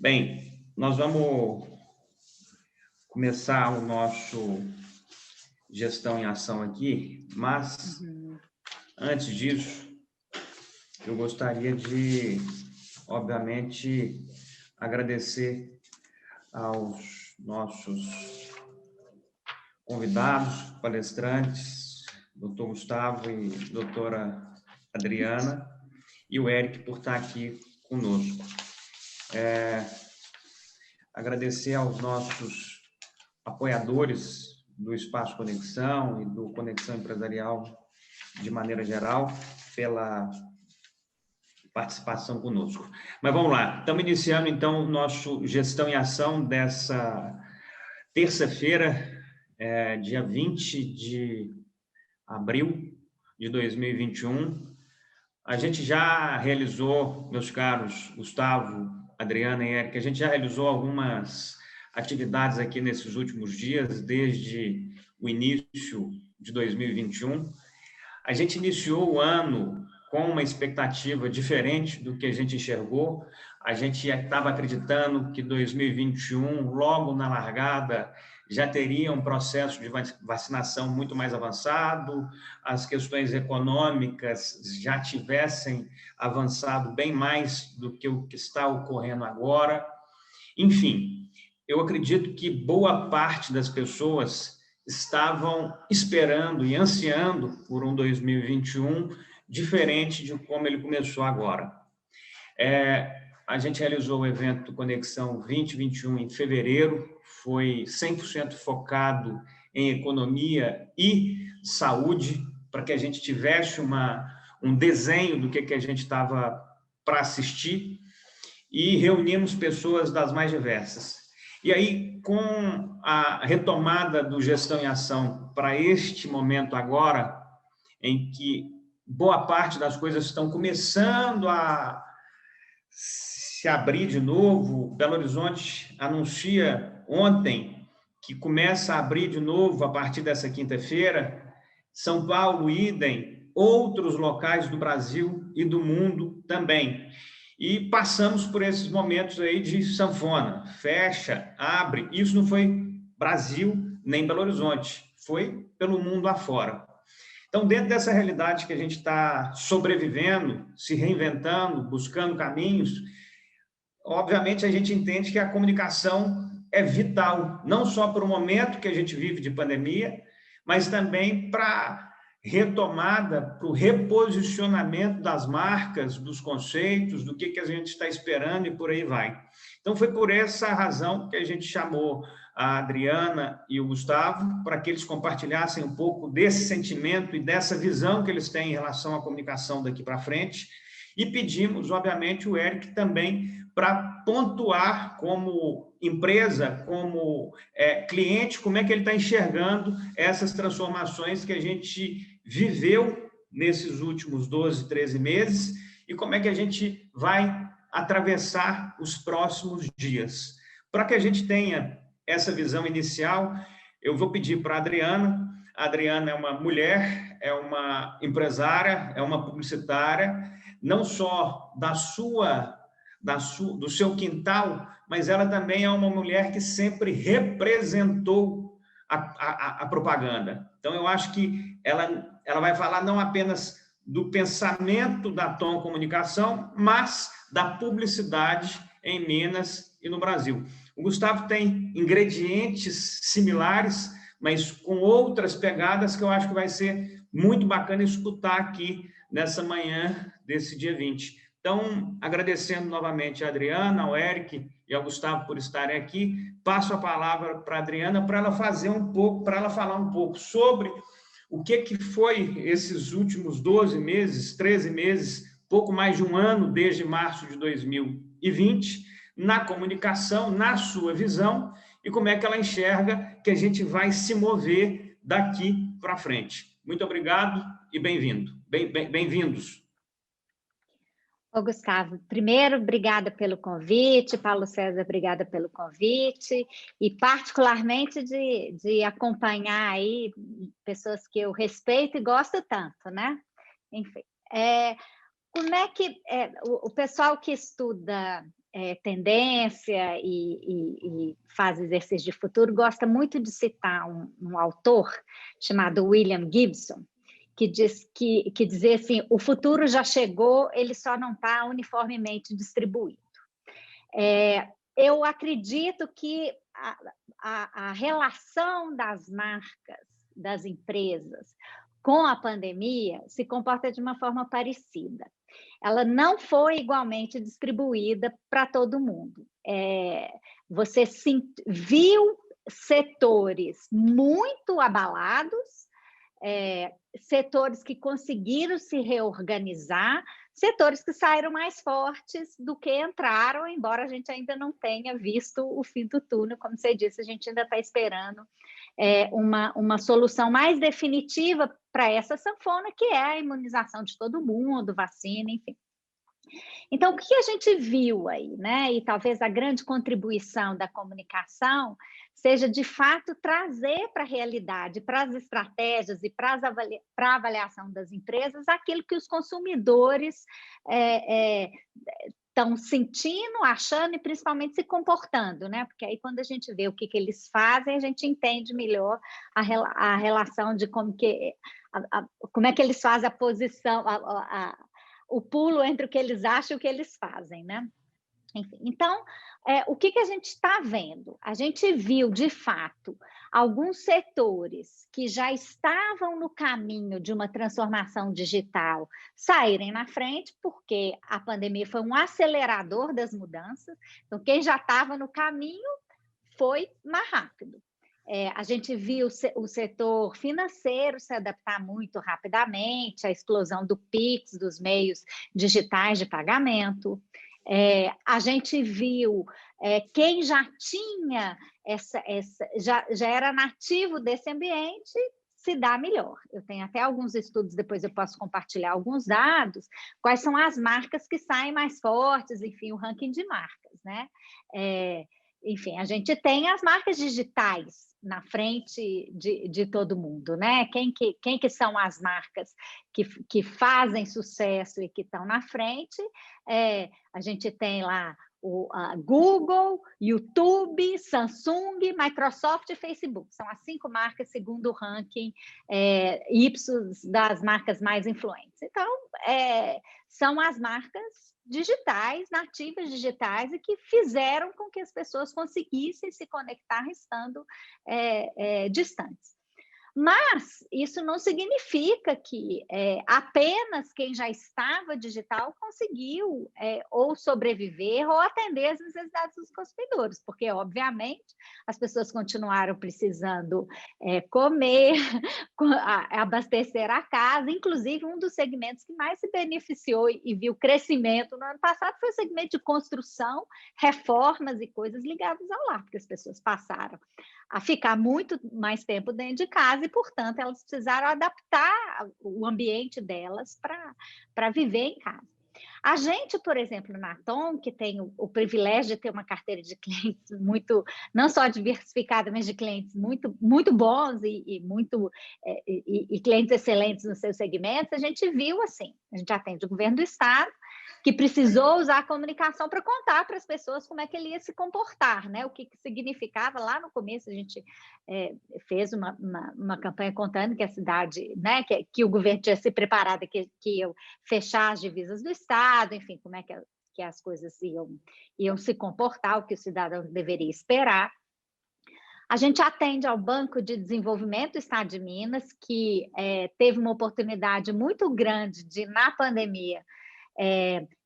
Bem, nós vamos começar o nosso Gestão em Ação aqui, mas antes disso, eu gostaria de, obviamente, agradecer aos nossos convidados, palestrantes, doutor Gustavo e doutora Adriana, e o Eric por estar aqui conosco. Agradecer aos nossos apoiadores do Espaço Conexão e do Conexão Empresarial de maneira geral pela participação conosco. Mas vamos lá, estamos iniciando então o nosso Gestão em Ação dessa terça-feira, dia 20 de abril de 2021. A gente já realizou, meus caros Gustavo, Adriana e Érica, a gente já realizou algumas atividades aqui nesses últimos dias, desde o início de 2021. A gente iniciou o ano com uma expectativa diferente do que a gente enxergou. A gente estava acreditando que 2021, logo na largada, já teria um processo de vacinação muito mais avançado, as questões econômicas já tivessem avançado bem mais do que o que está ocorrendo agora. Enfim, eu acredito que boa parte das pessoas estavam esperando e ansiando por um 2021 diferente de como ele começou agora. A gente realizou o evento Conexão 2021 em fevereiro, foi 100% focado em economia e saúde, para que a gente tivesse um desenho do que a gente estava para assistir, e reunimos pessoas das mais diversas. E aí, com a retomada do Gestão em Ação para este momento agora, em que boa parte das coisas estão começando a se abrir de novo, Belo Horizonte anuncia ontem que começa a abrir de novo a partir dessa quinta-feira, São Paulo, idem, outros locais do Brasil e do mundo também. E passamos por esses momentos aí de sanfona, fecha, abre. Isso não foi Brasil nem Belo Horizonte, foi pelo mundo afora. Então, dentro dessa realidade que a gente está sobrevivendo, se reinventando, buscando caminhos, obviamente a gente entende que a comunicação é vital, não só para o momento que a gente vive de pandemia, mas também para retomada, para o reposicionamento das marcas, dos conceitos, do que a gente está esperando e por aí vai. Então, foi por essa razão que a gente chamou a Adriana e o Gustavo, para que eles compartilhassem um pouco desse sentimento e dessa visão que eles têm em relação à comunicação daqui para frente, e pedimos, obviamente, o Eric também para pontuar como empresa, como cliente, como é que ele está enxergando essas transformações que a gente viveu nesses últimos 12, 13 meses e como é que a gente vai atravessar os próximos dias. Para que a gente tenha essa visão inicial, eu vou pedir para a Adriana. A Adriana é uma mulher, é uma empresária, é uma publicitária, não só do seu quintal, mas ela também é uma mulher que sempre representou a propaganda. Então, eu acho que ela vai falar não apenas do pensamento da Tom Comunicação, mas da publicidade em Minas e no Brasil. O Gustavo tem ingredientes similares, mas com outras pegadas que eu acho que vai ser muito bacana escutar aqui nessa manhã desse dia 20. Então, agradecendo novamente a Adriana, ao Eric e ao Gustavo por estarem aqui, passo a palavra para a Adriana para ela falar um pouco sobre o que foi esses últimos 12 meses, 13 meses, pouco mais de um ano desde março de 2020, na comunicação, na sua visão, e como é que ela enxerga que a gente vai se mover daqui para frente. Muito obrigado e bem-vindos. Ô, Gustavo, primeiro, obrigada pelo convite, Paulo César, obrigada pelo convite, e particularmente de acompanhar aí pessoas que eu respeito e gosto tanto, né? Enfim, como é que o pessoal que estuda tendência e faz exercício de futuro, gosta muito de citar um autor chamado William Gibson, que dizia assim, o futuro já chegou, ele só não está uniformemente distribuído. Eu acredito que a relação das marcas, das empresas, com a pandemia se comporta de uma forma parecida. Ela não foi igualmente distribuída para todo mundo. Você viu setores muito abalados, setores que conseguiram se reorganizar, setores que saíram mais fortes do que entraram, embora a gente ainda não tenha visto o fim do túnel, como você disse, a gente ainda está esperando uma solução mais definitiva para essa sanfona, que é a imunização de todo mundo, vacina, enfim. Então, o que a gente viu aí, né? E talvez a grande contribuição da comunicação seja, de fato, trazer para a realidade, para as estratégias e para a avaliação das empresas aquilo que os consumidores estão sentindo, achando e principalmente se comportando, né? Porque aí quando a gente vê o que eles fazem, a gente entende melhor a relação de como é que eles fazem a posição, o pulo entre o que eles acham e o que eles fazem, né? Enfim, então, o que a gente está vendo? A gente viu, de fato, alguns setores que já estavam no caminho de uma transformação digital saírem na frente, porque a pandemia foi um acelerador das mudanças. Então, quem já estava no caminho foi mais rápido. A gente viu o setor financeiro se adaptar muito rapidamente, a explosão do Pix, dos meios digitais de pagamento. A gente viu quem já tinha já era nativo desse ambiente se dá melhor. Eu tenho até alguns estudos, depois eu posso compartilhar alguns dados, quais são as marcas que saem mais fortes, enfim, o ranking de marcas, né? Enfim, a gente tem as marcas digitais na frente de todo mundo, né? Quem que são as marcas que fazem sucesso e que estão na frente? A gente tem lá a Google, YouTube, Samsung, Microsoft e Facebook. São as 5 marcas segundo o ranking Ipsos das marcas mais influentes. Então, são as marcas digitais, nativas digitais, e que fizeram com que as pessoas conseguissem se conectar estando distantes. Mas isso não significa que apenas quem já estava digital conseguiu ou sobreviver ou atender às necessidades dos consumidores, porque, obviamente, as pessoas continuaram precisando comer, abastecer a casa. Inclusive, um dos segmentos que mais se beneficiou e viu crescimento no ano passado foi o segmento de construção, reformas e coisas ligadas ao lar, porque as pessoas passaram a ficar muito mais tempo dentro de casa e, portanto, elas precisaram adaptar o ambiente delas para viver em casa. A gente, por exemplo, na Atom, que tem o privilégio de ter uma carteira de clientes muito, não só diversificada, mas de clientes muito, muito bons e clientes excelentes nos seus segmentos, a gente viu assim, a gente atende o governo do Estado, que precisou usar a comunicação para contar para as pessoas como é que ele ia se comportar, né? O que significava. Lá no começo a gente fez uma campanha contando que a cidade, né, que o governo tinha se preparado, que ia fechar as divisas do Estado, enfim, como é que as coisas iam se comportar, o que o cidadão deveria esperar. A gente atende ao Banco de Desenvolvimento do Estado de Minas, que teve uma oportunidade muito grande de, na pandemia,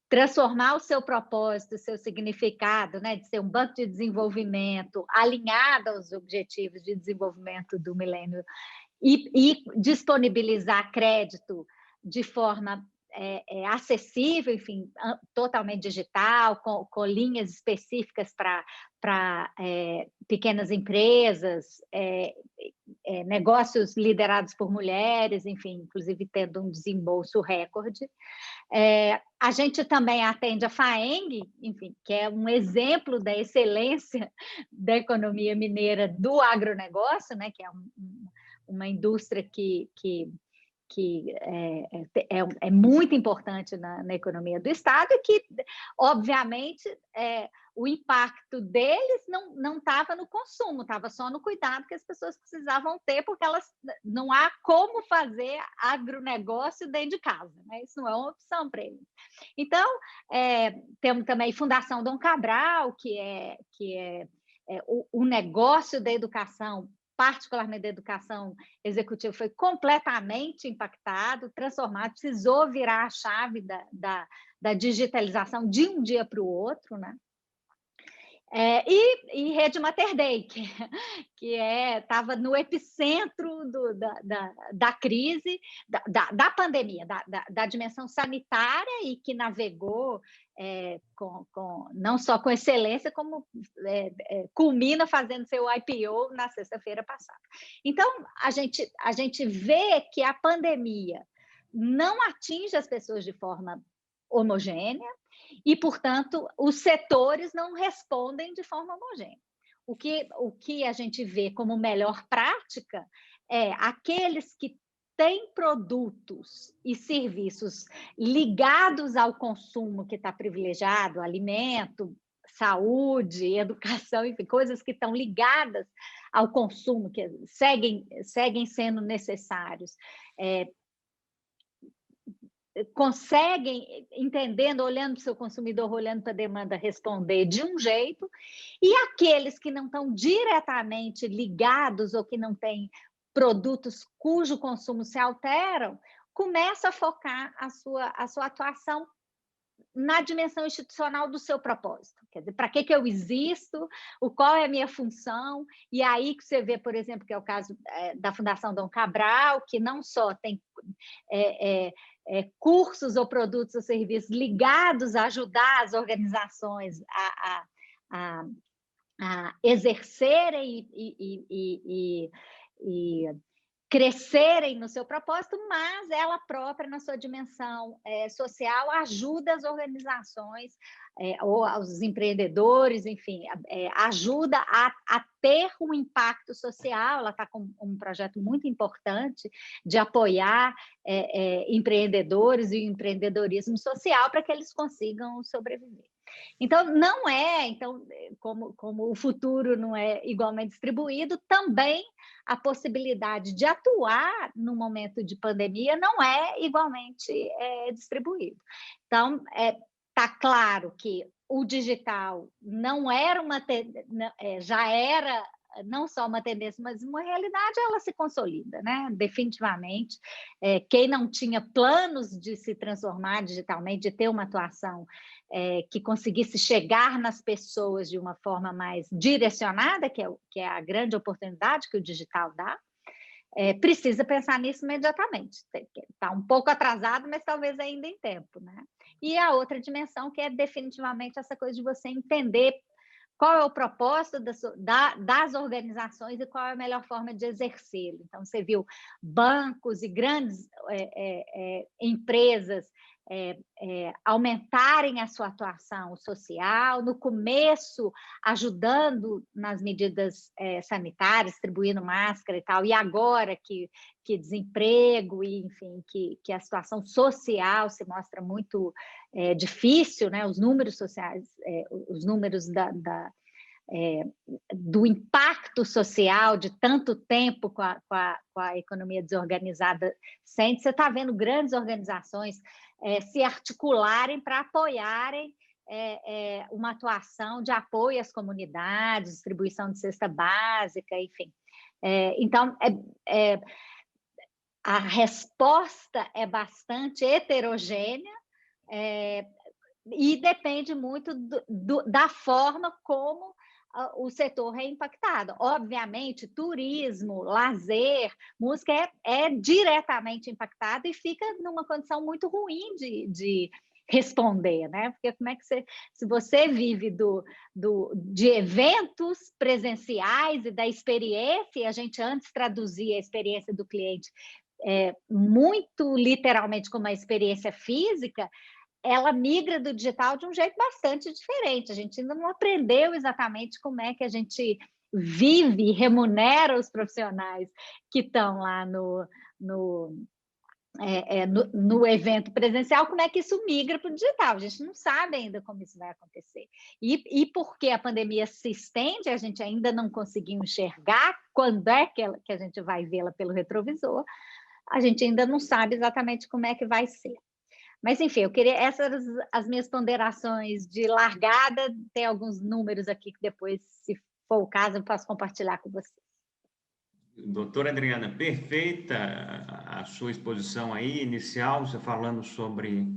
transformar o seu propósito, o seu significado, né, de ser um banco de desenvolvimento alinhado aos objetivos de desenvolvimento do milênio e disponibilizar crédito de forma acessível, enfim, totalmente digital, com linhas específicas para pequenas empresas, negócios liderados por mulheres, enfim, inclusive tendo um desembolso recorde. A gente também atende a FAENG, enfim, que é um exemplo da excelência da economia mineira do agronegócio, né, que é uma indústria que é muito importante na economia do Estado e que, obviamente, o impacto deles não estava no consumo, estava só no cuidado que as pessoas precisavam ter, porque não há como fazer agronegócio dentro de casa, né? Isso não é uma opção para eles. Então, temos também Fundação Dom Cabral, que é o negócio da educação, particularmente da educação executiva, foi completamente impactado, transformado, precisou virar a chave da digitalização de um dia para o outro, né? E Rede Mater Dei, que estava no epicentro da crise, da pandemia, da dimensão sanitária, e que navegou não só com excelência, como culmina fazendo seu IPO na sexta-feira passada. Então, a gente vê que a pandemia não atinge as pessoas de forma homogênea, e, portanto, os setores não respondem de forma homogênea. O que a gente vê como melhor prática é aqueles que têm produtos e serviços ligados ao consumo que está privilegiado, alimento, saúde, educação, enfim, coisas que estão ligadas ao consumo, que seguem sendo necessários, conseguem, entendendo, olhando para o seu consumidor, olhando para a demanda, responder de um jeito, e aqueles que não estão diretamente ligados ou que não têm produtos cujo consumo se alteram, começam a focar a sua atuação na dimensão institucional do seu propósito. Quer dizer, para que eu existo, qual é a minha função, e aí que você vê, por exemplo, que é o caso da Fundação Dom Cabral, que não só tem cursos ou produtos ou serviços ligados a ajudar as organizações a exercerem e crescerem no seu propósito, mas ela própria, na sua dimensão social, ajuda as organizações ou aos empreendedores, enfim, ajuda a ter um impacto social. Ela está com um projeto muito importante de apoiar empreendedores e o empreendedorismo social para que eles consigam sobreviver. Então, como o futuro não é igualmente distribuído, também a possibilidade de atuar no momento de pandemia não é igualmente distribuído. Então, está claro que o digital não era já era não só uma tendência, mas uma realidade. Ela se consolida, né? Definitivamente. Quem não tinha planos de se transformar digitalmente, de ter uma atuação que conseguisse chegar nas pessoas de uma forma mais direcionada, que é a grande oportunidade que o digital dá, precisa pensar nisso imediatamente. Está um pouco atrasado, mas talvez ainda em tempo, né? E a outra dimensão, que é definitivamente essa coisa de você entender qual é o propósito das organizações e qual é a melhor forma de exercê-lo. Então, você viu bancos e grandes empresas aumentarem a sua atuação social, no começo ajudando nas medidas sanitárias, distribuindo máscara e tal, e agora que desemprego e, enfim, que a situação social se mostra muito difícil, né? Os números sociais, os números do impacto social de tanto tempo com a economia desorganizada, você está vendo grandes organizações se articularem para apoiarem uma atuação de apoio às comunidades, distribuição de cesta básica, enfim. Então, a resposta é bastante heterogênea e depende muito da forma como o setor é impactado. Obviamente, turismo, lazer, música é diretamente impactado e fica numa condição muito ruim de responder, né? Porque como é que se você vive de eventos presenciais e da experiência, e a gente antes traduzia a experiência do cliente muito literalmente como uma experiência física, ela migra do digital de um jeito bastante diferente. A gente ainda não aprendeu exatamente como é que a gente vive e remunera os profissionais que estão lá no evento presencial, como é que isso migra para o digital? A gente não sabe ainda como isso vai acontecer. E porque a pandemia se estende, a gente ainda não conseguiu enxergar quando é que a gente vai vê-la pelo retrovisor, a gente ainda não sabe exatamente como é que vai ser. Mas, enfim, eu queria essas as minhas ponderações de largada, tem alguns números aqui que depois, se for o caso, eu posso compartilhar com você. Doutora Adriana, perfeita a sua exposição aí, inicial, você falando sobre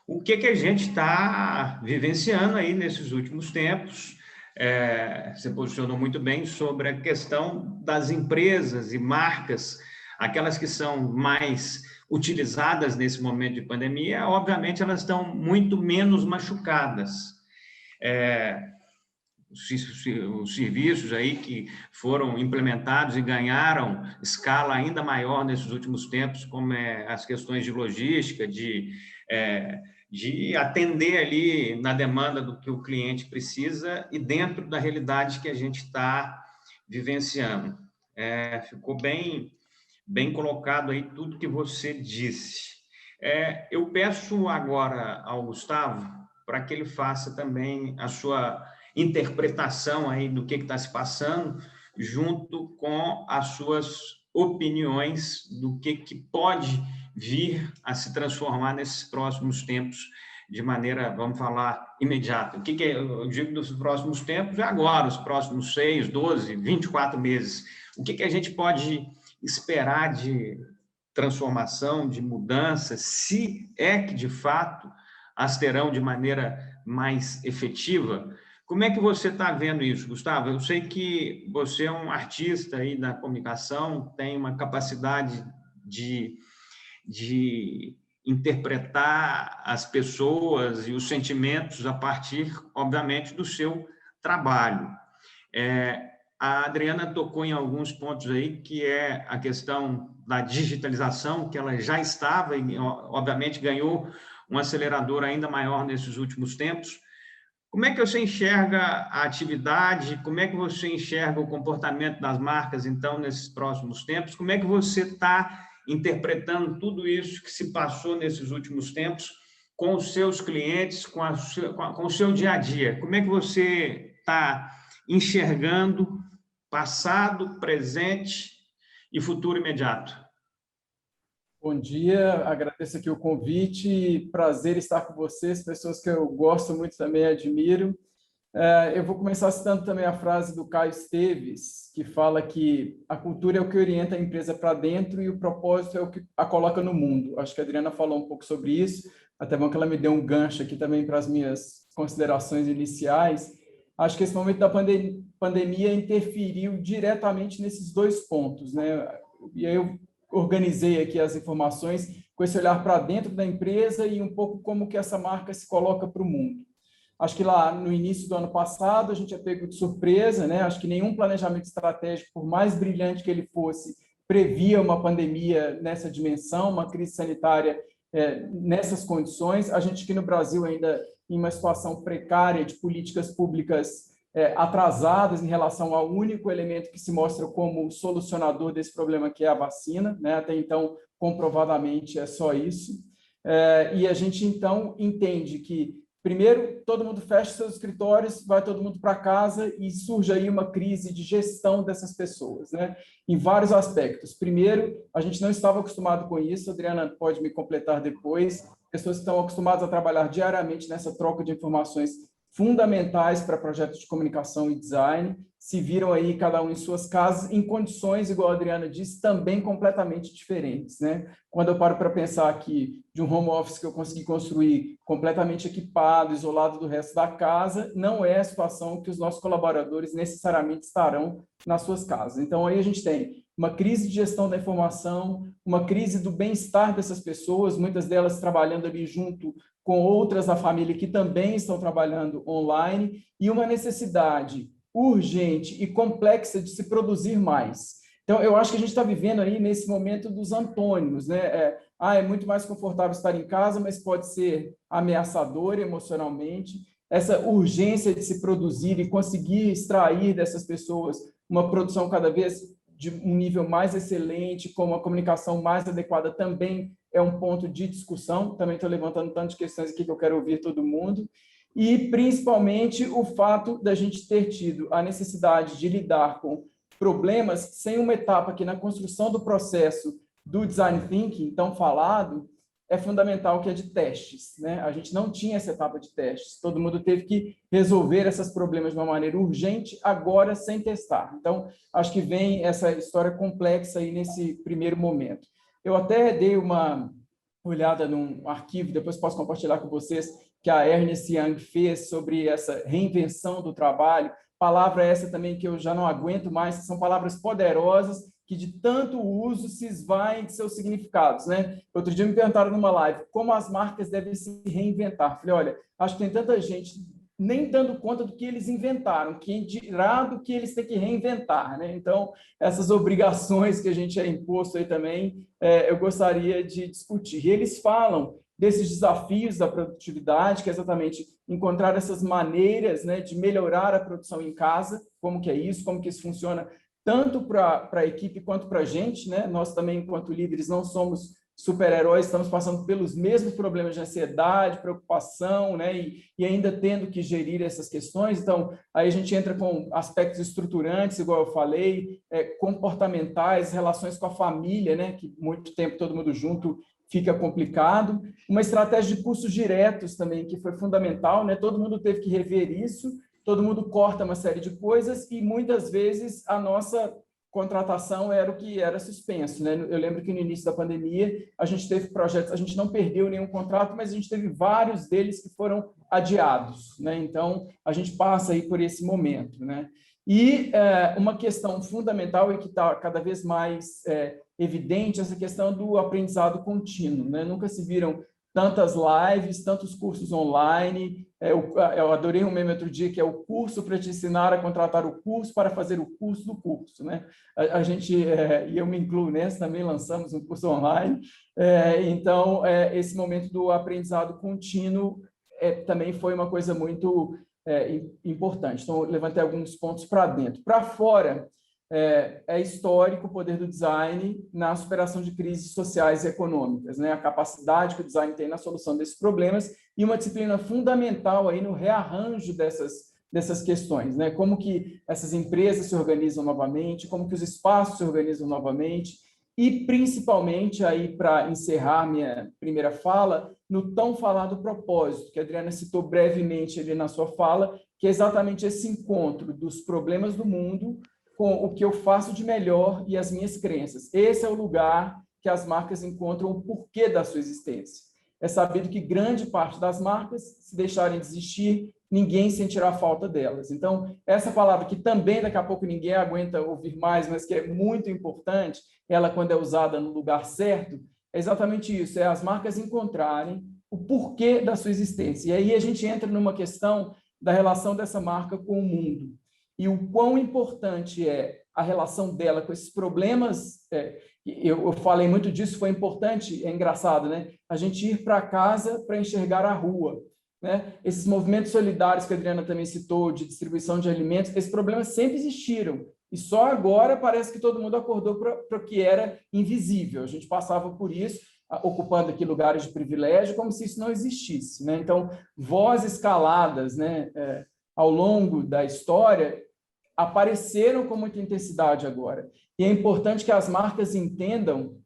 o que a gente está vivenciando aí nesses últimos tempos. Você posicionou muito bem sobre a questão das empresas e marcas, aquelas que são mais utilizadas nesse momento de pandemia, obviamente elas estão muito menos machucadas. Os serviços aí que foram implementados e ganharam escala ainda maior nesses últimos tempos, como as questões de logística, de atender ali na demanda do que o cliente precisa e dentro da realidade que a gente está vivenciando. Ficou bem colocado aí tudo que você disse. Eu peço agora ao Gustavo para que ele faça também a sua interpretação aí do que está se passando, junto com as suas opiniões do que pode vir a se transformar nesses próximos tempos de maneira, vamos falar, imediata. O que eu digo dos próximos tempos? É agora, os próximos 6, 12, 24 meses. O que a gente pode esperar de transformação, de mudança, se é que, de fato, as terão de maneira mais efetiva? Como é que você está vendo isso, Gustavo? Eu sei que você é um artista aí da comunicação, tem uma capacidade de interpretar as pessoas e os sentimentos a partir, obviamente, do seu trabalho. A Adriana tocou em alguns pontos aí, que é a questão da digitalização, que ela já estava e, obviamente, ganhou um acelerador ainda maior nesses últimos tempos. Como é que você enxerga a atividade? Como é que você enxerga o comportamento das marcas, então, nesses próximos tempos? Como é que você está interpretando tudo isso que se passou nesses últimos tempos com os seus clientes, com o seu dia a dia? Como é que você está enxergando passado, presente e futuro imediato? Bom dia, agradeço aqui o convite, prazer estar com vocês, pessoas que eu gosto muito também, admiro. Eu vou começar citando também a frase do Caio Esteves, que fala que a cultura é o que orienta a empresa para dentro e o propósito é o que a coloca no mundo. Acho que a Adriana falou um pouco sobre isso, até bom que ela me deu um gancho aqui também para as minhas considerações iniciais. Acho que esse momento da pandemia interferiu diretamente nesses dois pontos, né? E aí eu organizei aqui as informações com esse olhar para dentro da empresa e um pouco como que essa marca se coloca para o mundo. Acho que lá no início do ano passado a gente é pego de surpresa, né? Acho que nenhum planejamento estratégico, por mais brilhante que ele fosse, previa uma pandemia nessa dimensão, uma crise sanitária nessas condições. A gente aqui no Brasil ainda em uma situação precária de políticas públicas atrasadas em relação ao único elemento que se mostra como solucionador desse problema, que é a vacina, né? Até então, comprovadamente, é só isso. E a gente, então, entende que, primeiro, todo mundo fecha seus escritórios, vai todo mundo para casa e surge aí uma crise de gestão dessas pessoas, né? Em vários aspectos. Primeiro, a gente não estava acostumado com isso, a Adriana pode me completar depois, pessoas que estão acostumadas a trabalhar diariamente nessa troca de informações fundamentais para projetos de comunicação e design, se viram aí cada um em suas casas, em condições, igual a Adriana disse, também completamente diferentes, né? Quando eu paro para pensar aqui de um home office que eu consegui construir completamente equipado, isolado do resto da casa, não é a situação que os nossos colaboradores necessariamente estarão nas suas casas. Então, aí a gente tem uma crise de gestão da informação, uma crise do bem-estar dessas pessoas, muitas delas trabalhando ali junto com outras da família que também estão trabalhando online, e uma necessidade urgente e complexa de se produzir mais. Então, eu acho que a gente está vivendo aí nesse momento dos antônimos, né? É muito mais confortável estar em casa, mas pode ser ameaçador emocionalmente. Essa urgência de se produzir e conseguir extrair dessas pessoas uma produção cada vez de um nível mais excelente, como a comunicação mais adequada também é um ponto de discussão. Também estou levantando tantas questões aqui que eu quero ouvir todo mundo. E, principalmente, o fato da gente ter tido a necessidade de lidar com problemas sem uma etapa que, na construção do processo do Design Thinking, tão falado, é fundamental, que é de testes, né? A gente não tinha essa etapa de testes. Todo mundo teve que resolver esses problemas de uma maneira urgente, agora sem testar. Então, acho que vem essa história complexa aí nesse primeiro momento. Eu até dei uma olhada num arquivo, depois posso compartilhar com vocês, que a Ernst Young fez sobre essa reinvenção do trabalho. Palavra essa também que eu já não aguento mais, são palavras poderosas que de tanto uso se esvaem de seus significados, né? Outro dia me perguntaram numa live como as marcas devem se reinventar. Falei, olha, acho que tem tanta gente nem dando conta do que eles inventaram, quem dirá do que eles têm que reinventar, né? Então, essas obrigações que a gente é imposto aí também, eu gostaria de discutir. E eles falam desses desafios da produtividade, que é exatamente encontrar essas maneiras, né, de melhorar a produção em casa, como que é isso, como que isso funciona, tanto para a equipe quanto para a gente, né? Nós também, enquanto líderes, não somos super-heróis, estamos passando pelos mesmos problemas de ansiedade, preocupação, né? E ainda tendo que gerir essas questões. Então, aí a gente entra com aspectos estruturantes, igual eu falei, comportamentais, relações com a família, né? Que muito tempo todo mundo junto fica complicado. Uma estratégia de custos diretos também, que foi fundamental, né? Todo mundo teve que rever isso, todo mundo corta uma série de coisas e muitas vezes a nossa contratação era o que era suspenso, né? Eu lembro que no início da pandemia a gente teve projetos, a gente não perdeu nenhum contrato, mas a gente teve vários deles que foram adiados, né? Então a gente passa aí por esse momento, né? E uma questão fundamental e que está cada vez mais evidente, essa questão do aprendizado contínuo, né? Nunca se viram tantas lives, tantos cursos online. Eu adorei um meme outro dia, que é o curso para te ensinar a contratar o curso para fazer o curso do curso, né? A gente, e eu me incluo nessa, também lançamos um curso online. Então, esse momento do aprendizado contínuo também foi uma coisa muito importante. Então, eu levantei alguns pontos para dentro. Para fora, é histórico o poder do design na superação de crises sociais e econômicas, né? A capacidade que o design tem na solução desses problemas e uma disciplina fundamental aí no rearranjo dessas questões, né? Como que essas empresas se organizam novamente, como que os espaços se organizam novamente e, principalmente, aí para encerrar minha primeira fala, no tão falado propósito, que a Adriana citou brevemente ali na sua fala, que é exatamente esse encontro dos problemas do mundo com o que eu faço de melhor e as minhas crenças. Esse é o lugar que as marcas encontram o porquê da sua existência. É sabido que grande parte das marcas, se deixarem de existir, ninguém sentirá falta delas. Então, essa palavra que também daqui a pouco ninguém aguenta ouvir mais, mas que é muito importante, ela quando é usada no lugar certo, é exatamente isso, é as marcas encontrarem o porquê da sua existência. E aí a gente entra numa questão da relação dessa marca com o mundo. E o quão importante é a relação dela com esses problemas. Eu falei muito disso, foi importante, é engraçado, né? A gente ir para casa para enxergar a rua, né? Esses movimentos solidários que a Adriana também citou, de distribuição de alimentos, esses problemas sempre existiram. E só agora parece que todo mundo acordou para o que era invisível. A gente passava por isso, ocupando aqui lugares de privilégio, como se isso não existisse, né? Então, vozes caladas, né? Ao longo da história, apareceram com muita intensidade agora. E é importante que as marcas entendam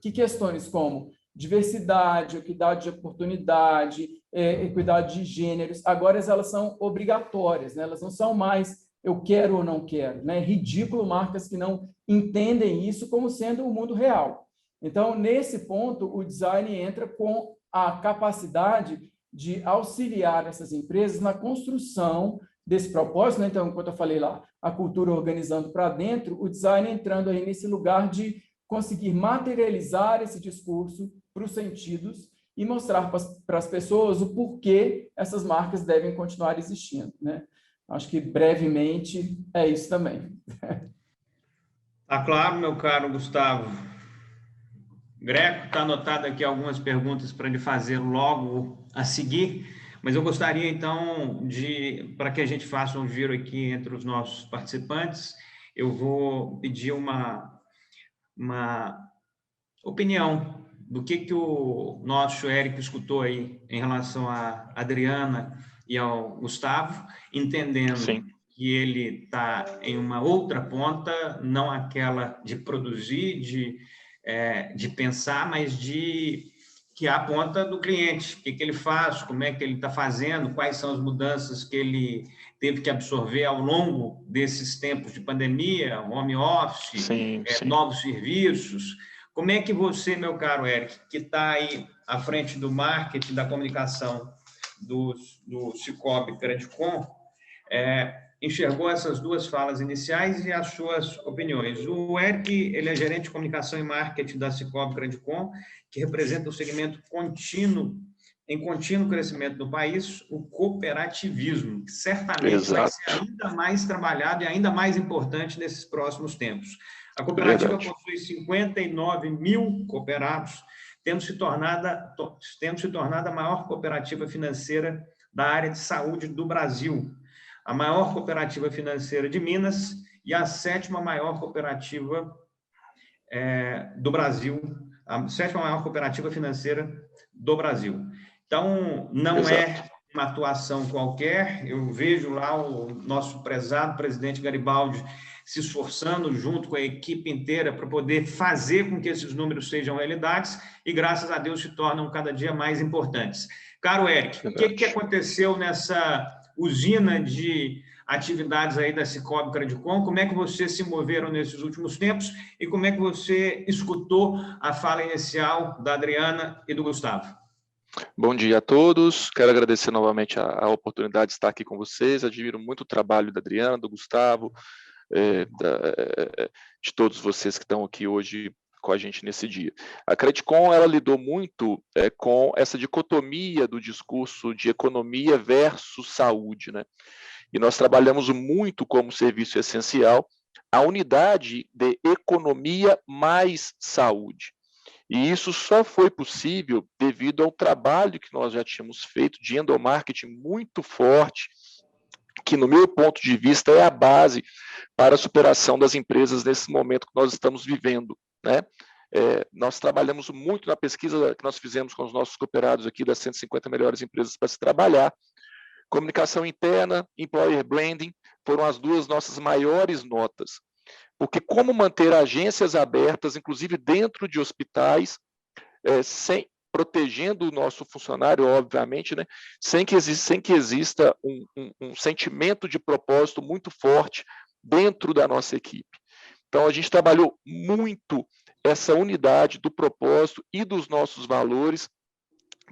que questões como diversidade, equidade de oportunidade, equidade de gêneros, agora elas são obrigatórias, né? Elas não são mais eu quero ou não quero, né? É ridículo marcas que não entendem isso como sendo o mundo real. Então, nesse ponto, o design entra com a capacidade de auxiliar essas empresas na construção desse propósito, né? Então, enquanto eu falei lá, a cultura organizando para dentro, o design entrando aí nesse lugar de conseguir materializar esse discurso para os sentidos e mostrar para as pessoas o porquê essas marcas devem continuar existindo, né? Acho que brevemente é isso também. Tá claro, meu caro Gustavo. Greco, está anotado aqui algumas perguntas para lhe fazer logo a seguir, mas eu gostaria, então, para que a gente faça um giro aqui entre os nossos participantes, eu vou pedir uma opinião do que o nosso Érico escutou aí em relação à Adriana e ao Gustavo, entendendo Sim. que ele está em uma outra ponta, não aquela de produzir, de pensar, mas que é a ponta do cliente, o que ele faz, como é que ele está fazendo, quais são as mudanças que ele teve que absorver ao longo desses tempos de pandemia, home office, Sim, sim. novos serviços. Como é que você, meu caro Eric, que está aí à frente do marketing, da comunicação do Sicoob Credicom, enxergou essas duas falas iniciais e as suas opiniões? O Eric, ele é gerente de comunicação e marketing da Sicoob Credicom, que representa o segmento em contínuo crescimento no país, o cooperativismo, que certamente vai ser ainda mais trabalhado e ainda mais importante nesses próximos tempos. A cooperativa possui 59 mil cooperados, tendo se tornado a maior cooperativa financeira da área de saúde do Brasil, a maior cooperativa financeira de Minas e a sétima maior cooperativa do Brasil, a sétima maior cooperativa financeira do Brasil. Então, não é uma atuação qualquer. Eu vejo lá o nosso prezado presidente Garibaldi se esforçando junto com a equipe inteira para poder fazer com que esses números sejam realidades e, graças a Deus, se tornam cada dia mais importantes. Caro Eric, o que aconteceu nessa usina de atividades aí da Sicoob Credicom? Como é que vocês se moveram nesses últimos tempos e como é que você escutou a fala inicial da Adriana e do Gustavo? Bom dia a todos, quero agradecer novamente a oportunidade de estar aqui com vocês, admiro muito o trabalho da Adriana, do Gustavo, de todos vocês que estão aqui hoje com a gente nesse dia. A Credicom, ela lidou muito com essa dicotomia do discurso de economia versus saúde, né? E nós trabalhamos muito como serviço essencial a unidade de economia mais saúde. E isso só foi possível devido ao trabalho que nós já tínhamos feito de endomarketing muito forte, que, no meu ponto de vista, é a base para a superação das empresas nesse momento que nós estamos vivendo, né? Nós trabalhamos muito na pesquisa que nós fizemos com os nossos cooperados aqui das 150 melhores empresas para se trabalhar. Comunicação interna, employer branding, foram as duas nossas maiores notas. Porque como manter agências abertas, inclusive dentro de hospitais, protegendo o nosso funcionário, obviamente, né, sem que exista um sentimento de propósito muito forte dentro da nossa equipe. Então, a gente trabalhou muito essa unidade do propósito e dos nossos valores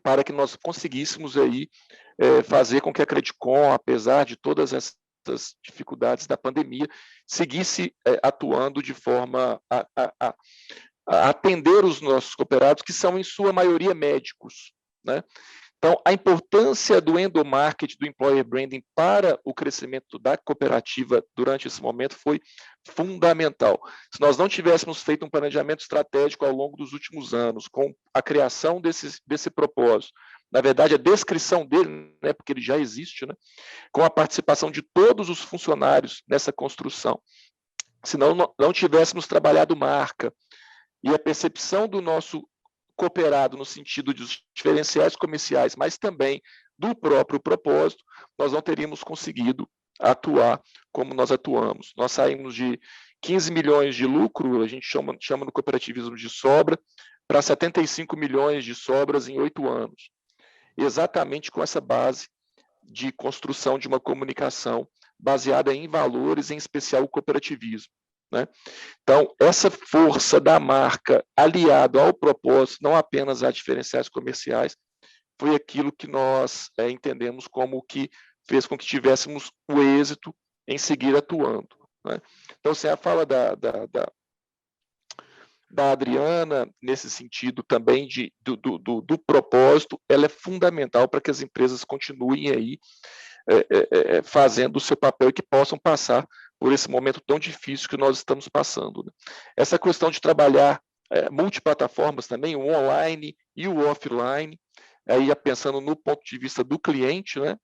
para que nós conseguíssemos aí fazer com que a Credicom, apesar de todas essas dificuldades da pandemia, seguisse atuando de forma a atender os nossos cooperados, que são, em sua maioria, médicos, né? Então, a importância do endomarketing, do employer branding para o crescimento da cooperativa durante esse momento foi fundamental. Se nós não tivéssemos feito um planejamento estratégico ao longo dos últimos anos, com a criação desse propósito, na verdade, a descrição dele, né, porque ele já existe, né, com a participação de todos os funcionários nessa construção, se não tivéssemos trabalhado marca e a percepção do nosso cooperado no sentido dos diferenciais comerciais, mas também do próprio propósito, nós não teríamos conseguido atuar como nós atuamos. Nós saímos de 15 milhões de lucro, a gente chama no cooperativismo de sobra, para 75 milhões de sobras em 8 anos. Exatamente com essa base de construção de uma comunicação baseada em valores, em especial o cooperativismo, né? Então, essa força da marca aliada ao propósito, não apenas a diferenciais comerciais, foi aquilo que nós entendemos como que fez com que tivéssemos o êxito em seguir atuando, né? Então, assim, a fala da Adriana, nesse sentido também do propósito, ela é fundamental para que as empresas continuem aí fazendo o seu papel e que possam passar por esse momento tão difícil que nós estamos passando, né? Essa questão de trabalhar multiplataformas também, o online e o offline, aí pensando no ponto de vista do cliente, né?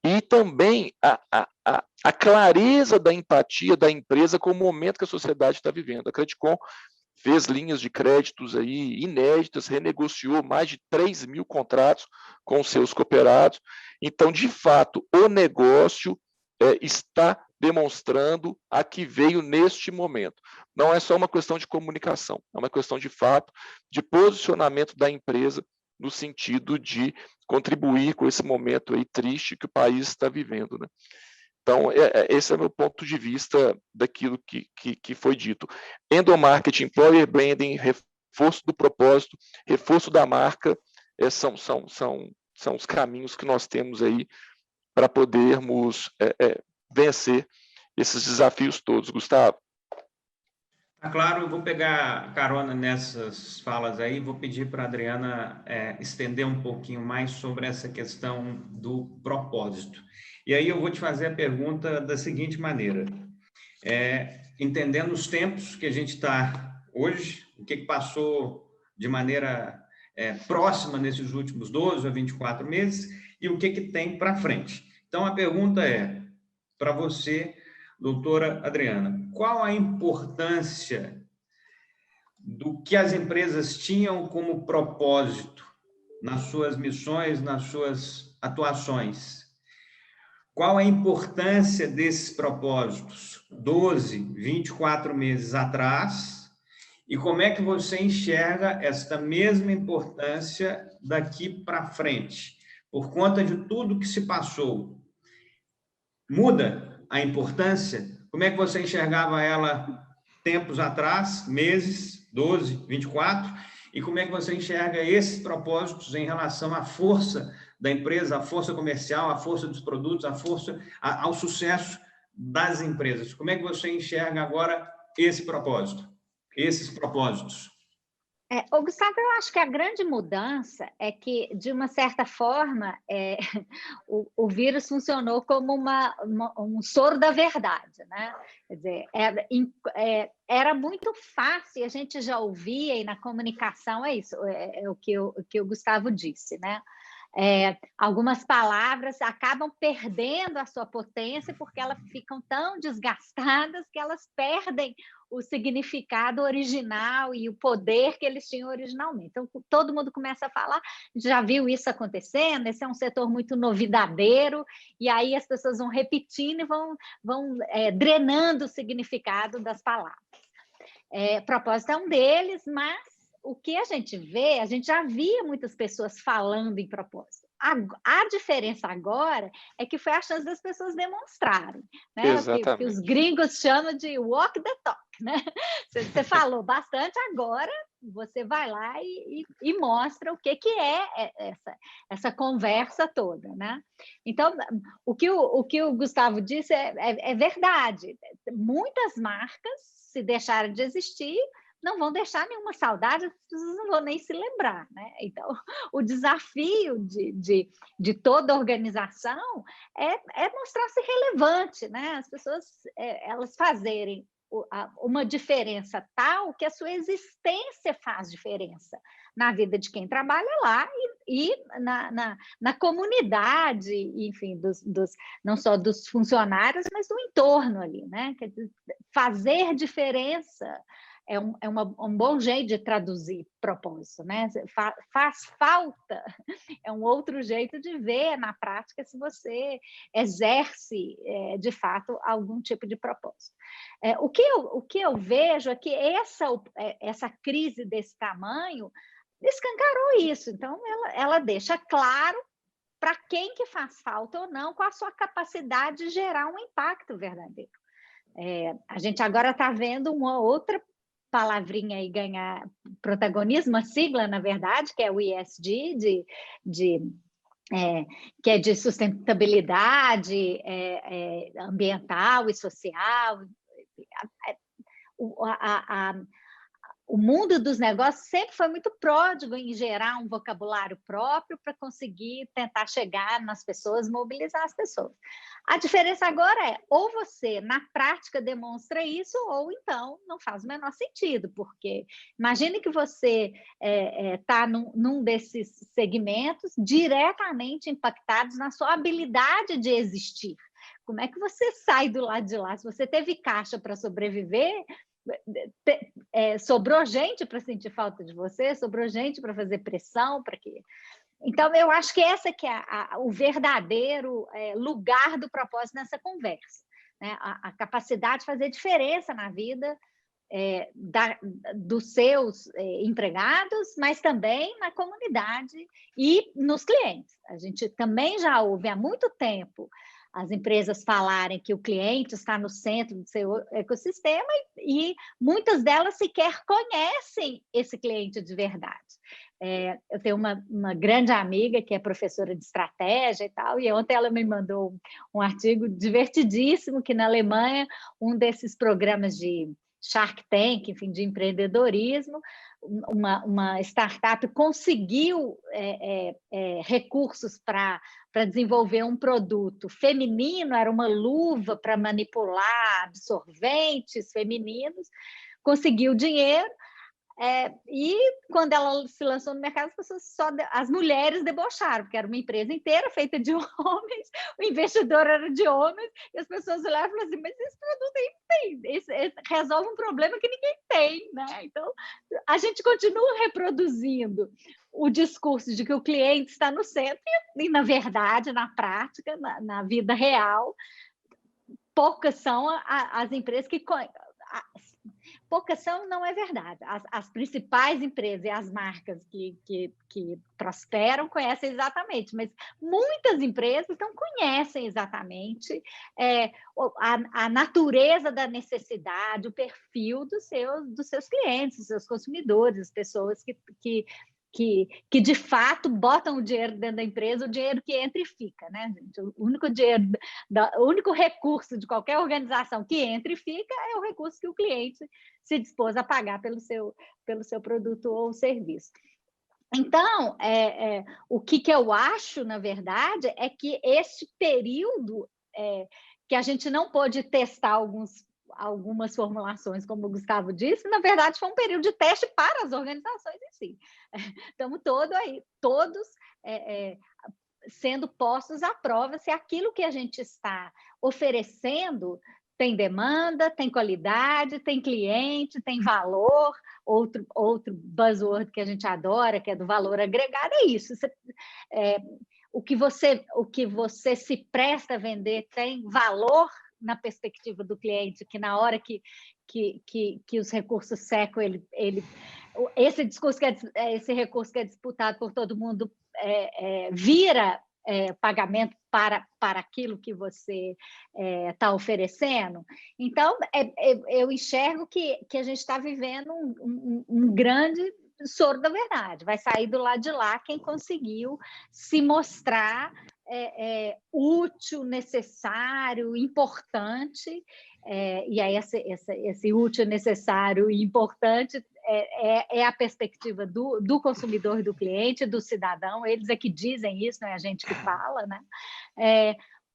e também a clareza da empatia da empresa com o momento que a sociedade está vivendo. A Credicom fez linhas de créditos aí inéditas, renegociou mais de 3 mil contratos com seus cooperados. Então, de fato, o negócio está demonstrando a que veio neste momento. Não é só uma questão de comunicação, é uma questão de fato, de posicionamento da empresa no sentido de contribuir com esse momento aí triste que o país está vivendo, né? Então, esse é o meu ponto de vista daquilo que foi dito. Endomarketing, employer branding, reforço do propósito, reforço da marca, são os caminhos que nós temos aí para podermos vencer esses desafios todos. Gustavo? Tá claro, eu vou pegar carona nessas falas aí, vou pedir para a Adriana estender um pouquinho mais sobre essa questão do propósito. E aí eu vou te fazer a pergunta da seguinte maneira, entendendo os tempos que a gente está hoje, o que passou de maneira próxima nesses últimos 12 a 24 meses e o que tem para frente. Então, a pergunta para você, doutora Adriana, qual a importância do que as empresas tinham como propósito nas suas missões, nas suas atuações? Qual a importância desses propósitos 12, 24 meses atrás? E como é que você enxerga esta mesma importância daqui para frente? Por conta de tudo que se passou, muda a importância? Como é que você enxergava ela tempos atrás, meses, 12, 24? E como é que você enxerga esses propósitos em relação à força da empresa, à força comercial, à força dos produtos, à força, ao sucesso das empresas? Como é que você enxerga agora esse propósito, esses propósitos? Gustavo, eu acho que a grande mudança é que, de uma certa forma, o vírus funcionou como um soro da verdade, né? Quer dizer, era muito fácil, a gente já ouvia, e na comunicação é isso, o que o Gustavo disse, né? Algumas palavras acabam perdendo a sua potência porque elas ficam tão desgastadas que elas perdem o significado original e o poder que eles tinham originalmente. Então, todo mundo começa a falar, já viu isso acontecendo, esse é um setor muito novidadeiro, e aí as pessoas vão repetindo e vão drenando o significado das palavras. Propósito é um deles, mas o que a gente vê, a gente já via muitas pessoas falando em propósito. A diferença agora é que foi a chance das pessoas demonstrarem, né? Exatamente. Que os gringos chamam de walk the talk, né? Você falou bastante, agora você vai lá e mostra o que é essa conversa toda, né? Então, o que o Gustavo disse é verdade. Muitas marcas, se deixarem de existir, não vão deixar nenhuma saudade, as pessoas não vão nem se lembrar, né? Então, o desafio de toda organização é mostrar-se relevante, né? As pessoas elas fazerem uma diferença tal que a sua existência faz diferença na vida de quem trabalha lá e na comunidade, enfim, não só dos funcionários, mas do entorno ali, né? Quer dizer, fazer diferença é um bom jeito de traduzir propósito, né? Faz falta, é um outro jeito de ver na prática se você exerce, de fato, algum tipo de propósito. O que eu vejo é que essa crise desse tamanho escancarou isso, então ela deixa claro para quem que faz falta ou não, com a sua capacidade de gerar um impacto verdadeiro. A gente agora está vendo uma outra palavrinha aí ganhar protagonismo, a sigla, na verdade, que é o ESG, que é de sustentabilidade ambiental e social. o mundo dos negócios sempre foi muito pródigo em gerar um vocabulário próprio para conseguir tentar chegar nas pessoas, mobilizar as pessoas. A diferença agora é, ou você, na prática, demonstra isso, ou então não faz o menor sentido, porque imagine que você está num desses segmentos diretamente impactados na sua habilidade de existir. Como é que você sai do lado de lá? Se você teve caixa para sobreviver, sobrou gente para sentir falta de você, sobrou gente para fazer pressão, para quê? Então, eu acho que essa que é o verdadeiro lugar do propósito nessa conversa, né? A capacidade de fazer diferença na vida dos seus empregados, mas também na comunidade e nos clientes. A gente também já ouve há muito tempo as empresas falarem que o cliente está no centro do seu ecossistema e muitas delas sequer conhecem esse cliente de verdade. Eu tenho uma grande amiga que é professora de estratégia e tal, e ontem ela me mandou um artigo divertidíssimo que na Alemanha, um desses programas de Shark Tank, enfim, de empreendedorismo, uma startup conseguiu recursos para desenvolver um produto feminino, era uma luva para manipular absorventes femininos, conseguiu dinheiro, e quando ela se lançou no mercado, as mulheres debocharam, porque era uma empresa inteira feita de homens, o investidor era de homens, e as pessoas olharam e falaram assim, mas esse produto resolve um problema que ninguém tem, né? Então, a gente continua reproduzindo o discurso de que o cliente está no centro, e na verdade, na prática, na vida real, poucas são as empresas que... Poucas são, não é verdade. As principais empresas e as marcas que prosperam conhecem exatamente, mas muitas empresas não conhecem exatamente a natureza da necessidade, o perfil dos seus clientes, dos seus consumidores, as pessoas que de fato botam o dinheiro dentro da empresa, o dinheiro que entra e fica, né, gente? O único recurso de qualquer organização que entra e fica é o recurso que o cliente se dispôs a pagar pelo seu produto ou serviço. Então, o que eu acho, na verdade, é que este período que a gente não pôde testar algumas formulações, como o Gustavo disse, na verdade foi um período de teste para as organizações em si. Estamos todos sendo postos à prova se aquilo que a gente está oferecendo tem demanda, tem qualidade, tem cliente, tem valor. Outro buzzword que a gente adora, que é do valor agregado, é isso. O que você se presta a vender tem valor na perspectiva do cliente, que na hora que os recursos secam, esse recurso que é disputado por todo mundo vira pagamento para aquilo que você está oferecendo. Então, eu enxergo que a gente está vivendo um grande soro da verdade. Vai sair do lado de lá quem conseguiu se mostrar útil, necessário, importante, e aí esse útil, necessário e importante é a perspectiva do consumidor e do cliente, do cidadão, eles é que dizem isso, não é a gente que fala, né?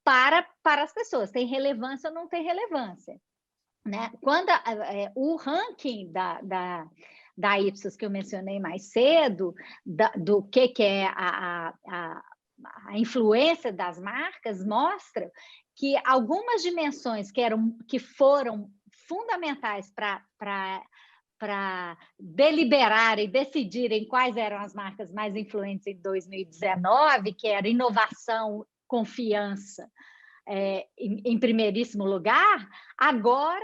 Para as pessoas, tem relevância ou não tem relevância, né? Quando o ranking da Ipsos, que eu mencionei mais cedo, do que é a influência das marcas, mostra que algumas dimensões que foram fundamentais para deliberar e decidirem quais eram as marcas mais influentes em 2019, que era inovação, confiança, em primeiríssimo lugar, agora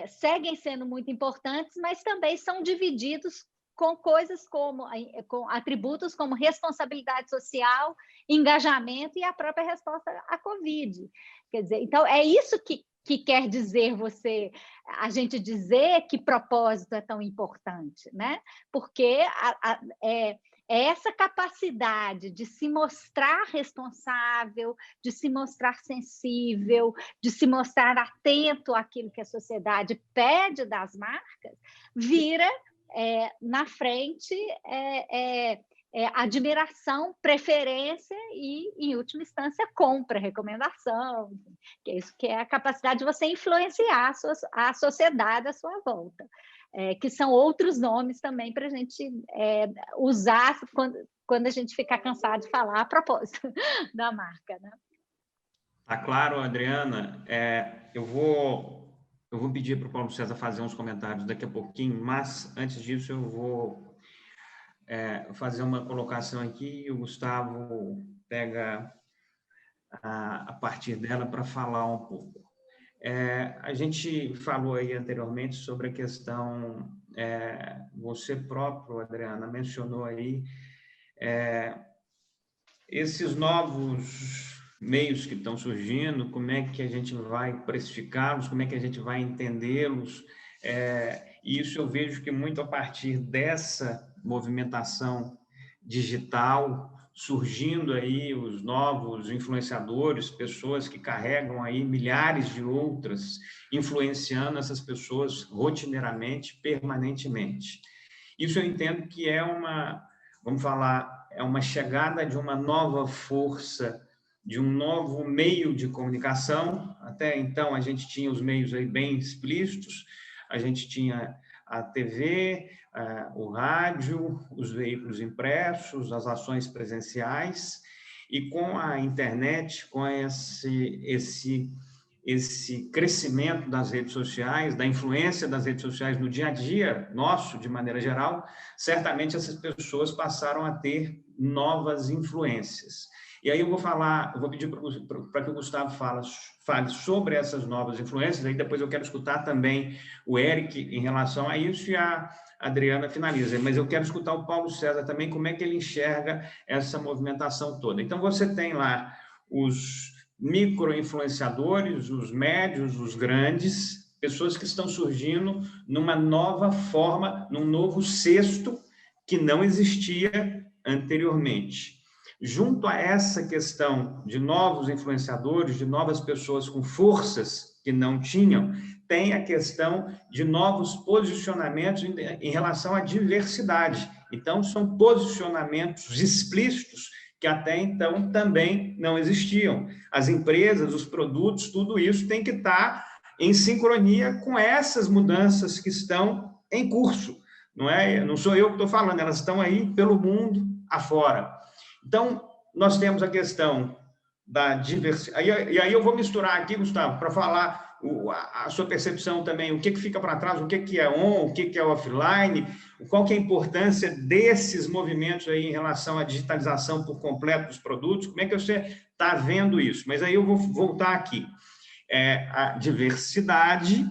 seguem sendo muito importantes, mas também são divididos com coisas com atributos como responsabilidade social, engajamento e a própria resposta à Covid. Quer dizer, então, é isso que quer dizer a gente dizer que propósito é tão importante, né? Porque é essa capacidade de se mostrar responsável, de se mostrar sensível, de se mostrar atento àquilo que a sociedade pede das marcas, vira na frente admiração, preferência e, em última instância, compra, recomendação, que é isso que é a capacidade de você influenciar a sociedade à sua volta, que são outros nomes também para a gente usar quando a gente ficar cansado de falar a propósito da marca, né? Tá claro, Adriana. Eu vou pedir para o Paulo César fazer uns comentários daqui a pouquinho, mas antes disso eu vou fazer uma colocação aqui e o Gustavo pega a partir dela para falar um pouco. A gente falou aí anteriormente sobre a questão, você próprio, Adriana, mencionou aí esses novos meios que estão surgindo, como é que a gente vai precificá-los, como é que a gente vai entendê-los. E isso eu vejo que muito a partir dessa movimentação digital, surgindo aí os novos influenciadores, pessoas que carregam aí milhares de outras, influenciando essas pessoas rotineiramente, permanentemente. Isso eu entendo que é uma chegada de uma nova força, de um novo meio de comunicação. Até então a gente tinha os meios aí bem explícitos, a gente tinha a TV, o rádio, os veículos impressos, as ações presenciais, e com a internet, com esse crescimento das redes sociais, da influência das redes sociais no dia a dia nosso, de maneira geral, certamente essas pessoas passaram a ter novas influências. E aí eu vou pedir para que o Gustavo fale sobre essas novas influências, aí depois eu quero escutar também o Eric em relação a isso e a Adriana finaliza, mas eu quero escutar o Paulo César também, como é que ele enxerga essa movimentação toda. Então, você tem lá os micro-influenciadores, os médios, os grandes, pessoas que estão surgindo numa nova forma, num novo cesto que não existia anteriormente. Junto a essa questão de novos influenciadores, de novas pessoas com forças que não tinham, tem a questão de novos posicionamentos em relação à diversidade. Então, são posicionamentos explícitos que até então também não existiam. As empresas, os produtos, tudo isso tem que estar em sincronia com essas mudanças que estão em curso. Não sou eu que estou falando, elas estão aí pelo mundo afora. Então, nós temos a questão da diversidade. E aí eu vou misturar aqui, Gustavo, para falar a sua percepção também, o que fica para trás, o que é on, o que é offline, qual que é a importância desses movimentos aí em relação à digitalização por completo dos produtos, como é que você está vendo isso? Mas aí eu vou voltar aqui. A diversidade,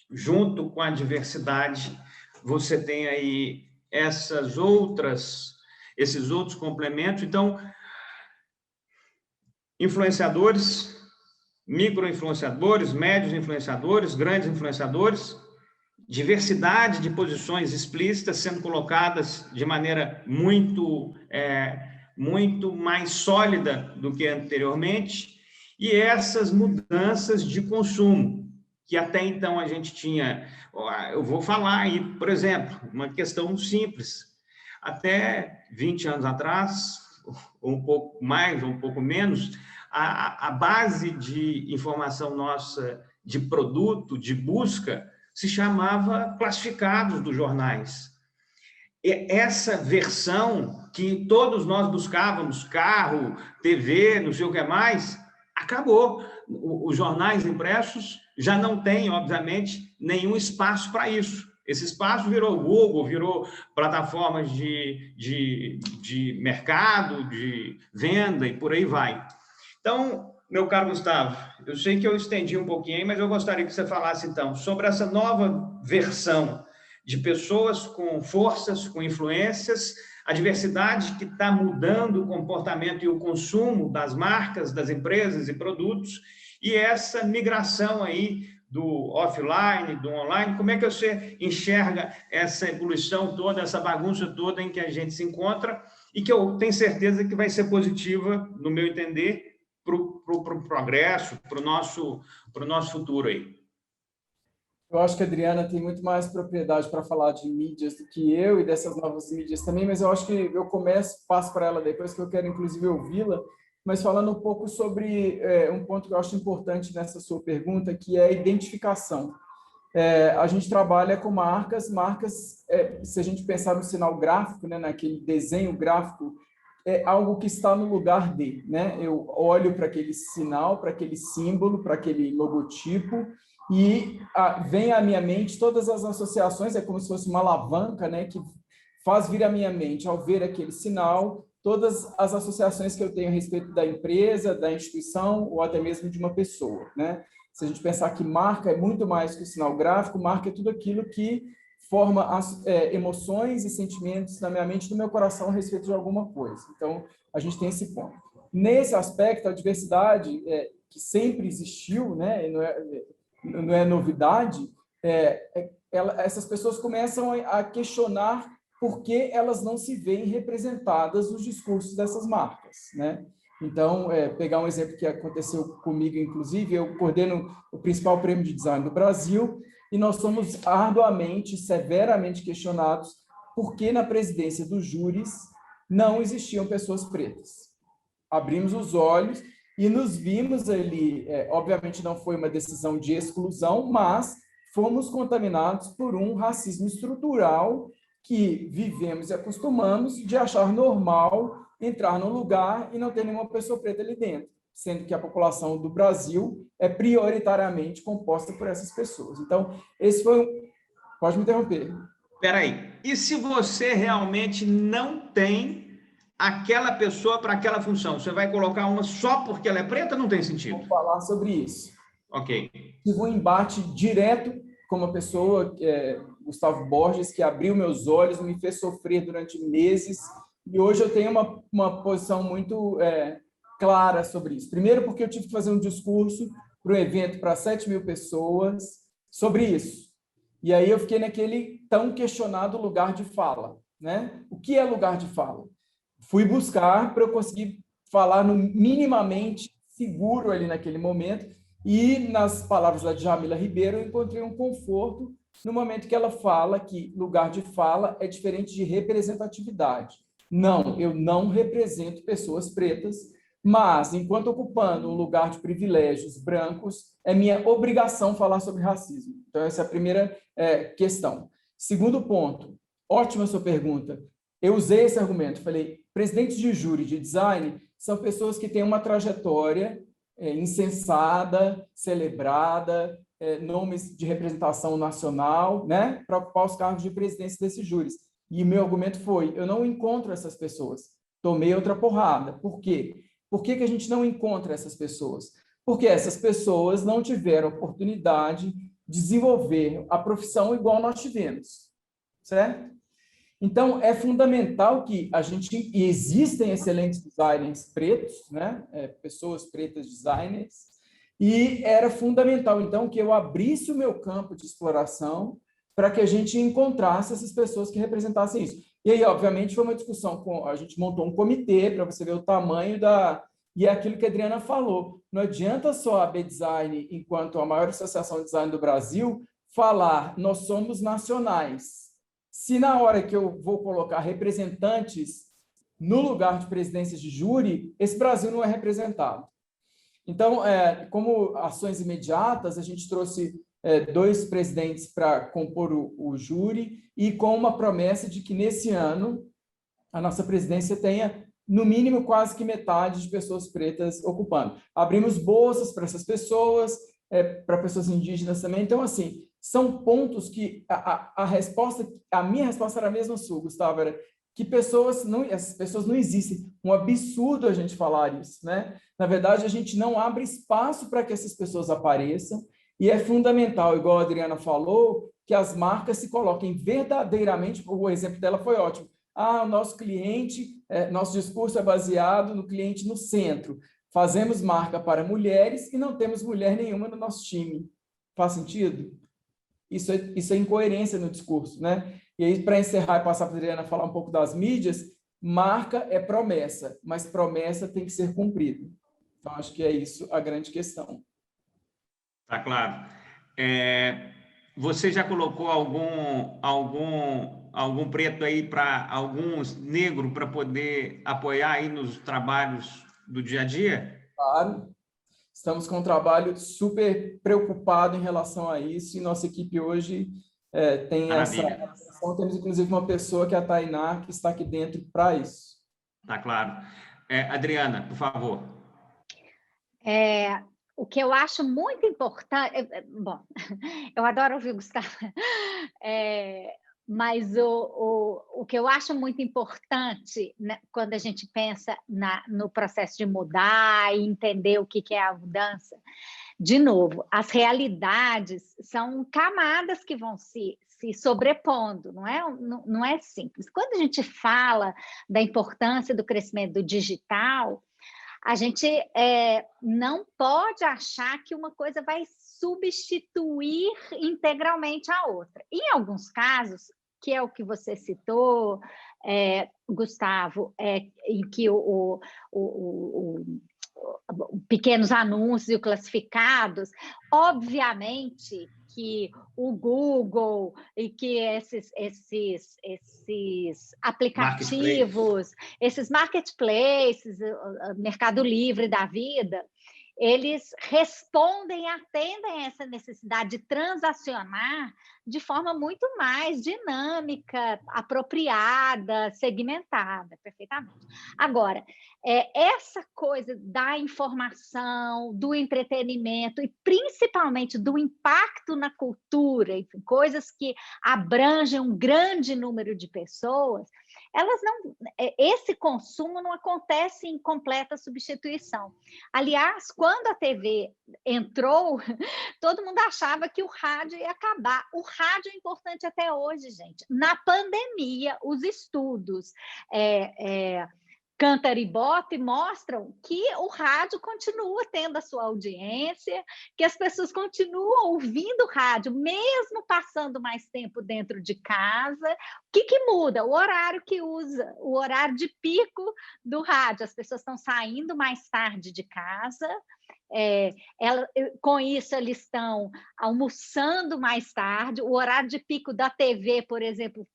junto com a diversidade, você tem aí esses outros complementos. Então, influenciadores, micro-influenciadores, médios influenciadores, grandes influenciadores, diversidade de posições explícitas sendo colocadas de maneira muito mais sólida do que anteriormente, e essas mudanças de consumo, que até então a gente tinha. Eu vou falar aí, por exemplo, uma questão simples. Até 20 anos atrás, ou um pouco mais, ou um pouco menos, a base de informação nossa de produto, de busca, se chamava classificados dos jornais. E essa versão que todos nós buscávamos, carro, TV, não sei o que mais, acabou. Os jornais impressos já não têm, obviamente, nenhum espaço para isso. Esse espaço virou Google, virou plataformas de mercado, de venda e por aí vai. Então, meu caro Gustavo, eu sei que eu estendi um pouquinho, mas eu gostaria que você falasse, então, sobre essa nova versão de pessoas com forças, com influências, a diversidade que está mudando o comportamento e o consumo das marcas, das empresas e produtos, e essa migração aí do offline, do online. Como é que você enxerga essa evolução toda, essa bagunça toda em que a gente se encontra e que eu tenho certeza que vai ser positiva, no meu entender, para o progresso, para o nosso futuro aí? Eu acho que a Adriana tem muito mais propriedade para falar de mídias do que eu e dessas novas mídias também, mas eu acho que eu passo para ela depois, que eu quero inclusive ouvi-la, mas falando um pouco sobre um ponto que eu acho importante nessa sua pergunta, que é a identificação. A gente trabalha com marcas, se a gente pensar no sinal gráfico, né, naquele desenho gráfico, é algo que está no lugar de, né? Eu olho para aquele sinal, para aquele símbolo, para aquele logotipo, e vem à minha mente todas as associações, é como se fosse uma alavanca, né, que faz vir à minha mente, ao ver aquele sinal, todas as associações que eu tenho a respeito da empresa, da instituição, ou até mesmo de uma pessoa, né? Se a gente pensar que marca é muito mais que o sinal gráfico, marca é tudo aquilo que forma as emoções e sentimentos na minha mente e no meu coração a respeito de alguma coisa. Então, a gente tem esse ponto. Nesse aspecto, a diversidade, que sempre existiu, né, não é novidade, essas pessoas começam a questionar por que elas não se veem representadas nos discursos dessas marcas, né? Então, pegar um exemplo que aconteceu comigo, inclusive, eu coordeno o principal prêmio de design do Brasil, e nós somos arduamente, severamente questionados por que na presidência dos júris não existiam pessoas pretas. Abrimos os olhos e nos vimos ali, obviamente não foi uma decisão de exclusão, mas fomos contaminados por um racismo estrutural que vivemos e acostumamos de achar normal entrar num lugar e não ter nenhuma pessoa preta ali dentro, sendo que a população do Brasil é prioritariamente composta por essas pessoas. Então, esse foi um... Pode me interromper. Espera aí. E se você realmente não tem aquela pessoa para aquela função, você vai colocar uma só porque ela é preta? Não tem sentido. Vou falar sobre isso. Ok. Tive um embate direto com uma pessoa, Gustavo Borges, que abriu meus olhos, me fez sofrer durante meses, e hoje eu tenho uma posição muito clara sobre isso. Primeiro, porque eu tive que fazer um discurso para um evento para 7 mil pessoas sobre isso. E aí eu fiquei naquele tão questionado lugar de fala, né? O que é lugar de fala? Fui buscar para eu conseguir falar no minimamente seguro ali naquele momento, e nas palavras da Djamila Ribeiro eu encontrei um conforto no momento que ela fala que lugar de fala é diferente de representatividade. Não, eu não represento pessoas pretas, mas, enquanto ocupando um lugar de privilégios brancos, é minha obrigação falar sobre racismo. Então, essa é a primeira questão. Segundo ponto, ótima sua pergunta. Eu usei esse argumento, falei, presidentes de júri de design são pessoas que têm uma trajetória incensada, celebrada, nomes de representação nacional, né, para ocupar os cargos de presidência desses júris. E meu argumento foi, eu não encontro essas pessoas. Tomei outra porrada. Por quê? Por que a gente não encontra essas pessoas? Porque essas pessoas não tiveram oportunidade de desenvolver a profissão igual nós tivemos, certo? Então, é fundamental que e existem excelentes designers pretos, né? Pessoas pretas designers, e era fundamental, então, que eu abrisse o meu campo de exploração para que a gente encontrasse essas pessoas que representassem isso. E aí, obviamente, foi uma discussão, a gente montou um comitê para você ver o tamanho e é aquilo que a Adriana falou, não adianta só a B-Design, enquanto a maior associação de design do Brasil, falar, nós somos nacionais. Se na hora que eu vou colocar representantes no lugar de presidências de júri, esse Brasil não é representado. Então, como ações imediatas, a gente trouxe 2 presidentes para compor o júri e com uma promessa de que nesse ano a nossa presidência tenha, no mínimo, quase que metade de pessoas pretas ocupando. Abrimos bolsas para essas pessoas, para pessoas indígenas também. Então, assim, são pontos que a minha resposta era a mesma sua, Gustavo, era que essas pessoas não existem. Um absurdo a gente falar isso, né? Na verdade, a gente não abre espaço para que essas pessoas apareçam, e é fundamental, igual a Adriana falou, que as marcas se coloquem verdadeiramente, o exemplo dela foi ótimo, o nosso cliente, nosso discurso é baseado no cliente no centro, fazemos marca para mulheres e não temos mulher nenhuma no nosso time. Faz sentido? Isso é incoerência no discurso, né? E aí, para encerrar e passar para a Adriana falar um pouco das mídias, marca é promessa, mas promessa tem que ser cumprida. Então, acho que é isso a grande questão. Tá claro. Você já colocou algum preto aí para alguns negros para poder apoiar aí nos trabalhos do dia a dia? Claro, estamos com um trabalho super preocupado em relação a isso, e nossa equipe hoje tem Maravilha. temos inclusive uma pessoa, que é a Tainá, que está aqui dentro para isso. Tá claro. Adriana, por favor. O que eu acho muito importante... Bom, eu adoro ouvir o Gustavo, mas o que eu acho muito importante, né, quando a gente pensa no processo de mudar e entender o que é a mudança, de novo, as realidades são camadas que vão se sobrepondo, não é simples. Quando a gente fala da importância do crescimento do digital, a gente não pode achar que uma coisa vai substituir integralmente a outra. Em alguns casos, que é o que você citou, Gustavo, em que pequenos anúncios e classificados, obviamente que o Google e que esses aplicativos, esses marketplaces, Mercado Livre da vida, eles respondem e atendem a essa necessidade de transacionar de forma muito mais dinâmica, apropriada, segmentada, perfeitamente. Agora, essa coisa da informação, do entretenimento e principalmente do impacto na cultura, enfim, coisas que abrangem um grande número de pessoas, esse consumo não acontece em completa substituição. Aliás, quando a TV entrou, todo mundo achava que o rádio ia acabar. O rádio é importante até hoje, gente. Na pandemia, os estudos Cantar e Bope mostram que o rádio continua tendo a sua audiência, que as pessoas continuam ouvindo rádio, mesmo passando mais tempo dentro de casa. O que muda? O horário que usa, o horário de pico do rádio. As pessoas estão saindo mais tarde de casa, com isso eles estão almoçando mais tarde. O horário de pico da TV, por exemplo,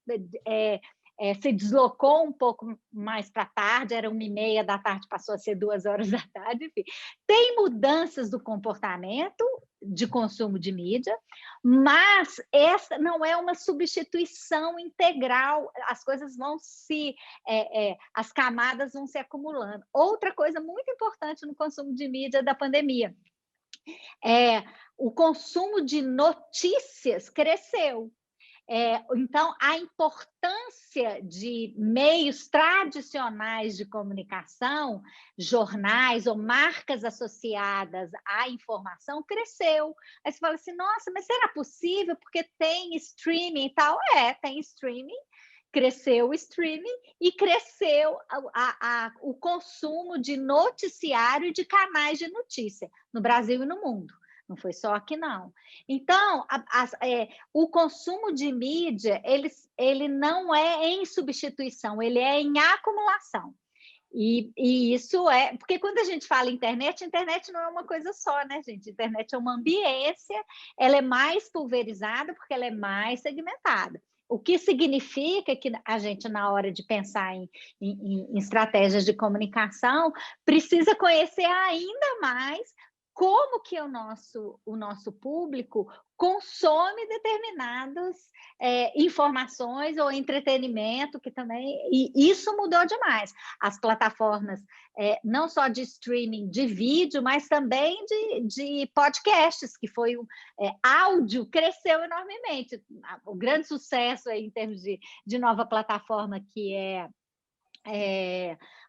se deslocou um pouco mais para a tarde, era 1h30 da tarde, passou a ser 2 horas da tarde, enfim. Tem mudanças do comportamento de consumo de mídia, mas essa não é uma substituição integral, as coisas vão as camadas vão se acumulando. Outra coisa muito importante no consumo de mídia da pandemia, o consumo de notícias cresceu. Então, a importância de meios tradicionais de comunicação, jornais ou marcas associadas à informação, cresceu. Aí você fala assim, nossa, mas será possível? Porque tem streaming e tal. Tem streaming, cresceu o streaming e cresceu o consumo de noticiário e de canais de notícia no Brasil e no mundo. Não foi só aqui, não. Então, o consumo de mídia, ele não é em substituição, ele é em acumulação. E isso porque quando a gente fala internet não é uma coisa só, né, gente? Internet é uma ambiência, ela é mais pulverizada porque ela é mais segmentada. O que significa que a gente, na hora de pensar em estratégias de comunicação, precisa conhecer ainda mais como que o nosso público consome determinadas informações ou entretenimento, que também... E isso mudou demais. As plataformas, não só de streaming de vídeo, mas também de podcasts, que foi áudio, cresceu enormemente. O grande sucesso aí, em termos de nova plataforma, que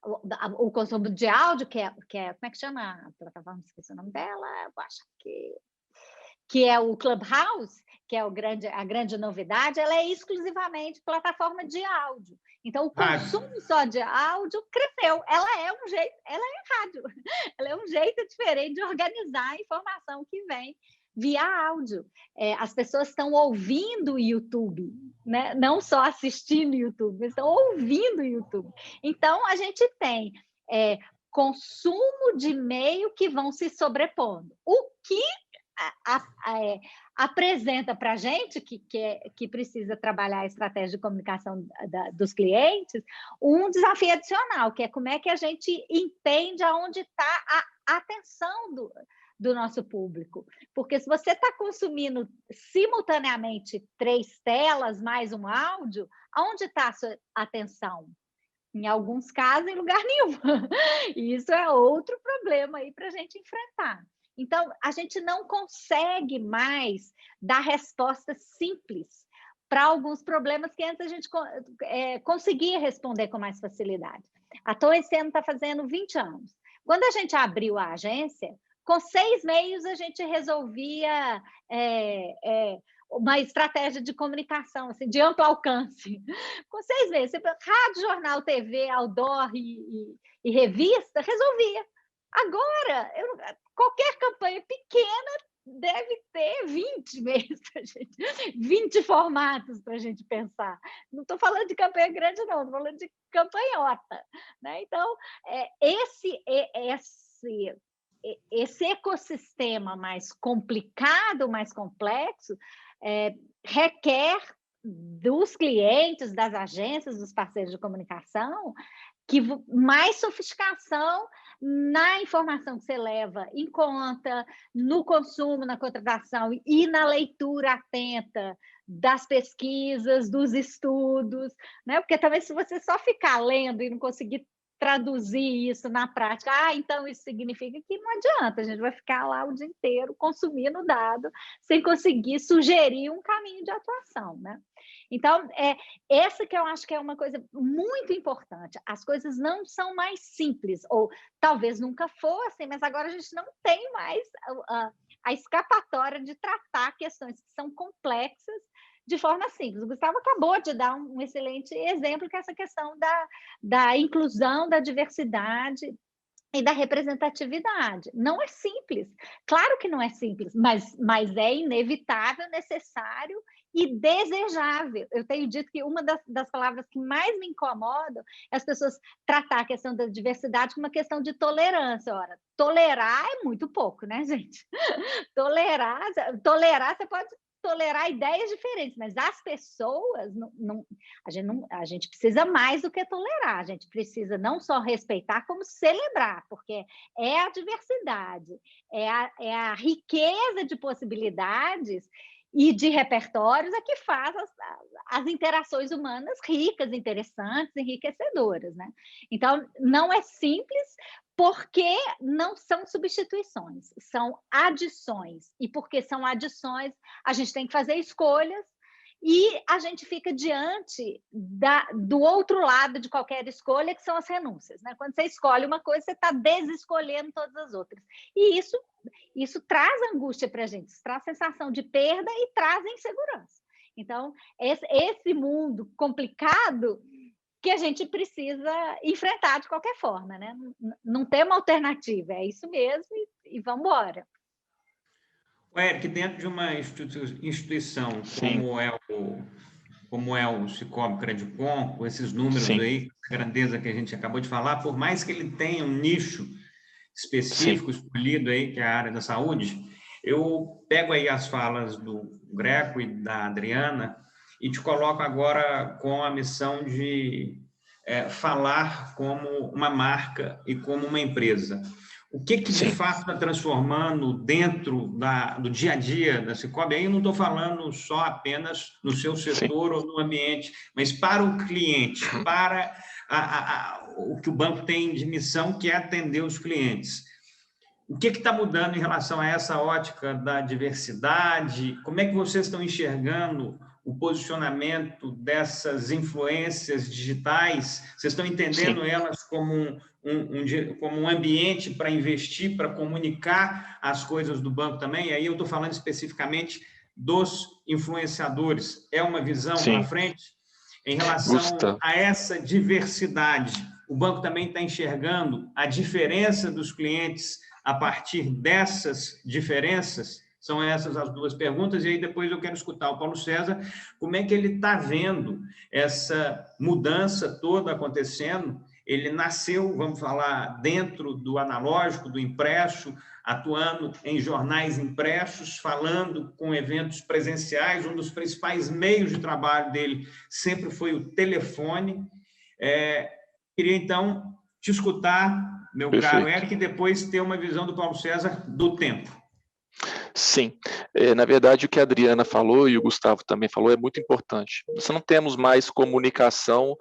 o consumo de áudio, que é como é que chama a plataforma? Esqueci o nome dela, eu acho que é o Clubhouse, que é a grande novidade, ela é exclusivamente plataforma de áudio. Então, o consumo só de áudio cresceu. Ela é rádio, ela é um jeito diferente de organizar a informação que vem via áudio. As pessoas estão ouvindo o YouTube, né? Não só assistindo o YouTube, estão ouvindo o YouTube. Então, a gente tem consumo de meio que vão se sobrepondo. O que apresenta para a gente, que precisa trabalhar a estratégia de comunicação dos clientes, um desafio adicional, que é como é que a gente entende aonde está a atenção do nosso público. Porque se você está consumindo simultaneamente 3 telas mais um áudio, aonde está a sua atenção? Em alguns casos, em lugar nenhum. E isso é outro problema aí para a gente enfrentar. Então, a gente não consegue mais dar respostas simples para alguns problemas que antes a gente conseguia responder com mais facilidade. A Tom esse ano está fazendo 20 anos. Quando a gente abriu a agência, com 6 meios a gente resolvia uma estratégia de comunicação, assim, de amplo alcance. Com 6 meios, rádio, jornal, TV, outdoor e revista, resolvia. Agora, qualquer campanha pequena deve ter 20 meios para gente, 20 formatos para a gente pensar. Não estou falando de campanha grande, não, estou falando de campanhota, né? Então, esse ecossistema mais complicado, mais complexo, requer dos clientes, das agências, dos parceiros de comunicação, que mais sofisticação na informação que você leva em conta, no consumo, na contratação e na leitura atenta das pesquisas, dos estudos, né? Porque talvez se você só ficar lendo e não conseguir traduzir isso na prática, então isso significa que não adianta, a gente vai ficar lá o dia inteiro consumindo dado sem conseguir sugerir um caminho de atuação, né? Então, essa que eu acho que é uma coisa muito importante. As coisas não são mais simples, ou talvez nunca fossem, mas agora a gente não tem mais a escapatória de tratar questões que são complexas de forma simples. O Gustavo acabou de dar um excelente exemplo, que é essa questão da inclusão, da diversidade e da representatividade. Não é simples. Claro que não é simples, mas é inevitável, necessário e desejável. Eu tenho dito que uma das palavras que mais me incomodam é as pessoas tratar a questão da diversidade como uma questão de tolerância. Ora, tolerar é muito pouco, né, gente? Tolerar, você pode tolerar ideias diferentes, mas as pessoas, a gente precisa mais do que tolerar, a gente precisa não só respeitar, como celebrar, porque é a diversidade, é a riqueza de possibilidades e de repertórios que faz as interações humanas ricas, interessantes, enriquecedoras, né? Então, não é simples, porque não são substituições, são adições. E porque são adições, a gente tem que fazer escolhas e a gente fica diante do outro lado de qualquer escolha, que são as renúncias, né? Quando você escolhe uma coisa, você está desescolhendo todas as outras. E isso traz angústia para a gente, isso traz sensação de perda e traz insegurança. Então, esse mundo complicado que a gente precisa enfrentar de qualquer forma, né? Não tem uma alternativa, é isso mesmo e vamos embora. Eric, dentro de uma instituição como é o Sicoob Credicom, com esses números Sim. aí, a grandeza que a gente acabou de falar, por mais que ele tenha um nicho específico Sim. escolhido aí, que é a área da saúde, eu pego aí as falas do Greco e da Adriana e te coloco agora com a missão de falar como uma marca e como uma empresa. O que de fato está transformando dentro do dia a dia da Sicoob? Aí eu não estou falando só apenas no seu setor ou no ambiente, mas para o cliente, para o que o banco tem de missão, que é atender os clientes. O que está mudando em relação a essa ótica da diversidade? Como é que vocês estão enxergando o posicionamento dessas influências digitais? Vocês estão entendendo elas como um ambiente para investir, para comunicar as coisas do banco também? E aí eu estou falando especificamente dos influenciadores. É uma visão para frente? Em relação a essa diversidade, o banco também está enxergando a diferença dos clientes a partir dessas diferenças? São essas as duas perguntas, e aí depois eu quero escutar o Paulo César, como é que ele está vendo essa mudança toda acontecendo, ele nasceu, vamos falar, dentro do analógico, do impresso, atuando em jornais impressos, falando com eventos presenciais. Um dos principais meios de trabalho dele sempre foi o telefone. Queria, então, te escutar, meu caro Eric, e depois ter uma visão do Paulo César do tempo. Sim, na verdade o que a Adriana falou e o Gustavo também falou é muito importante. Nós não temos mais comunicação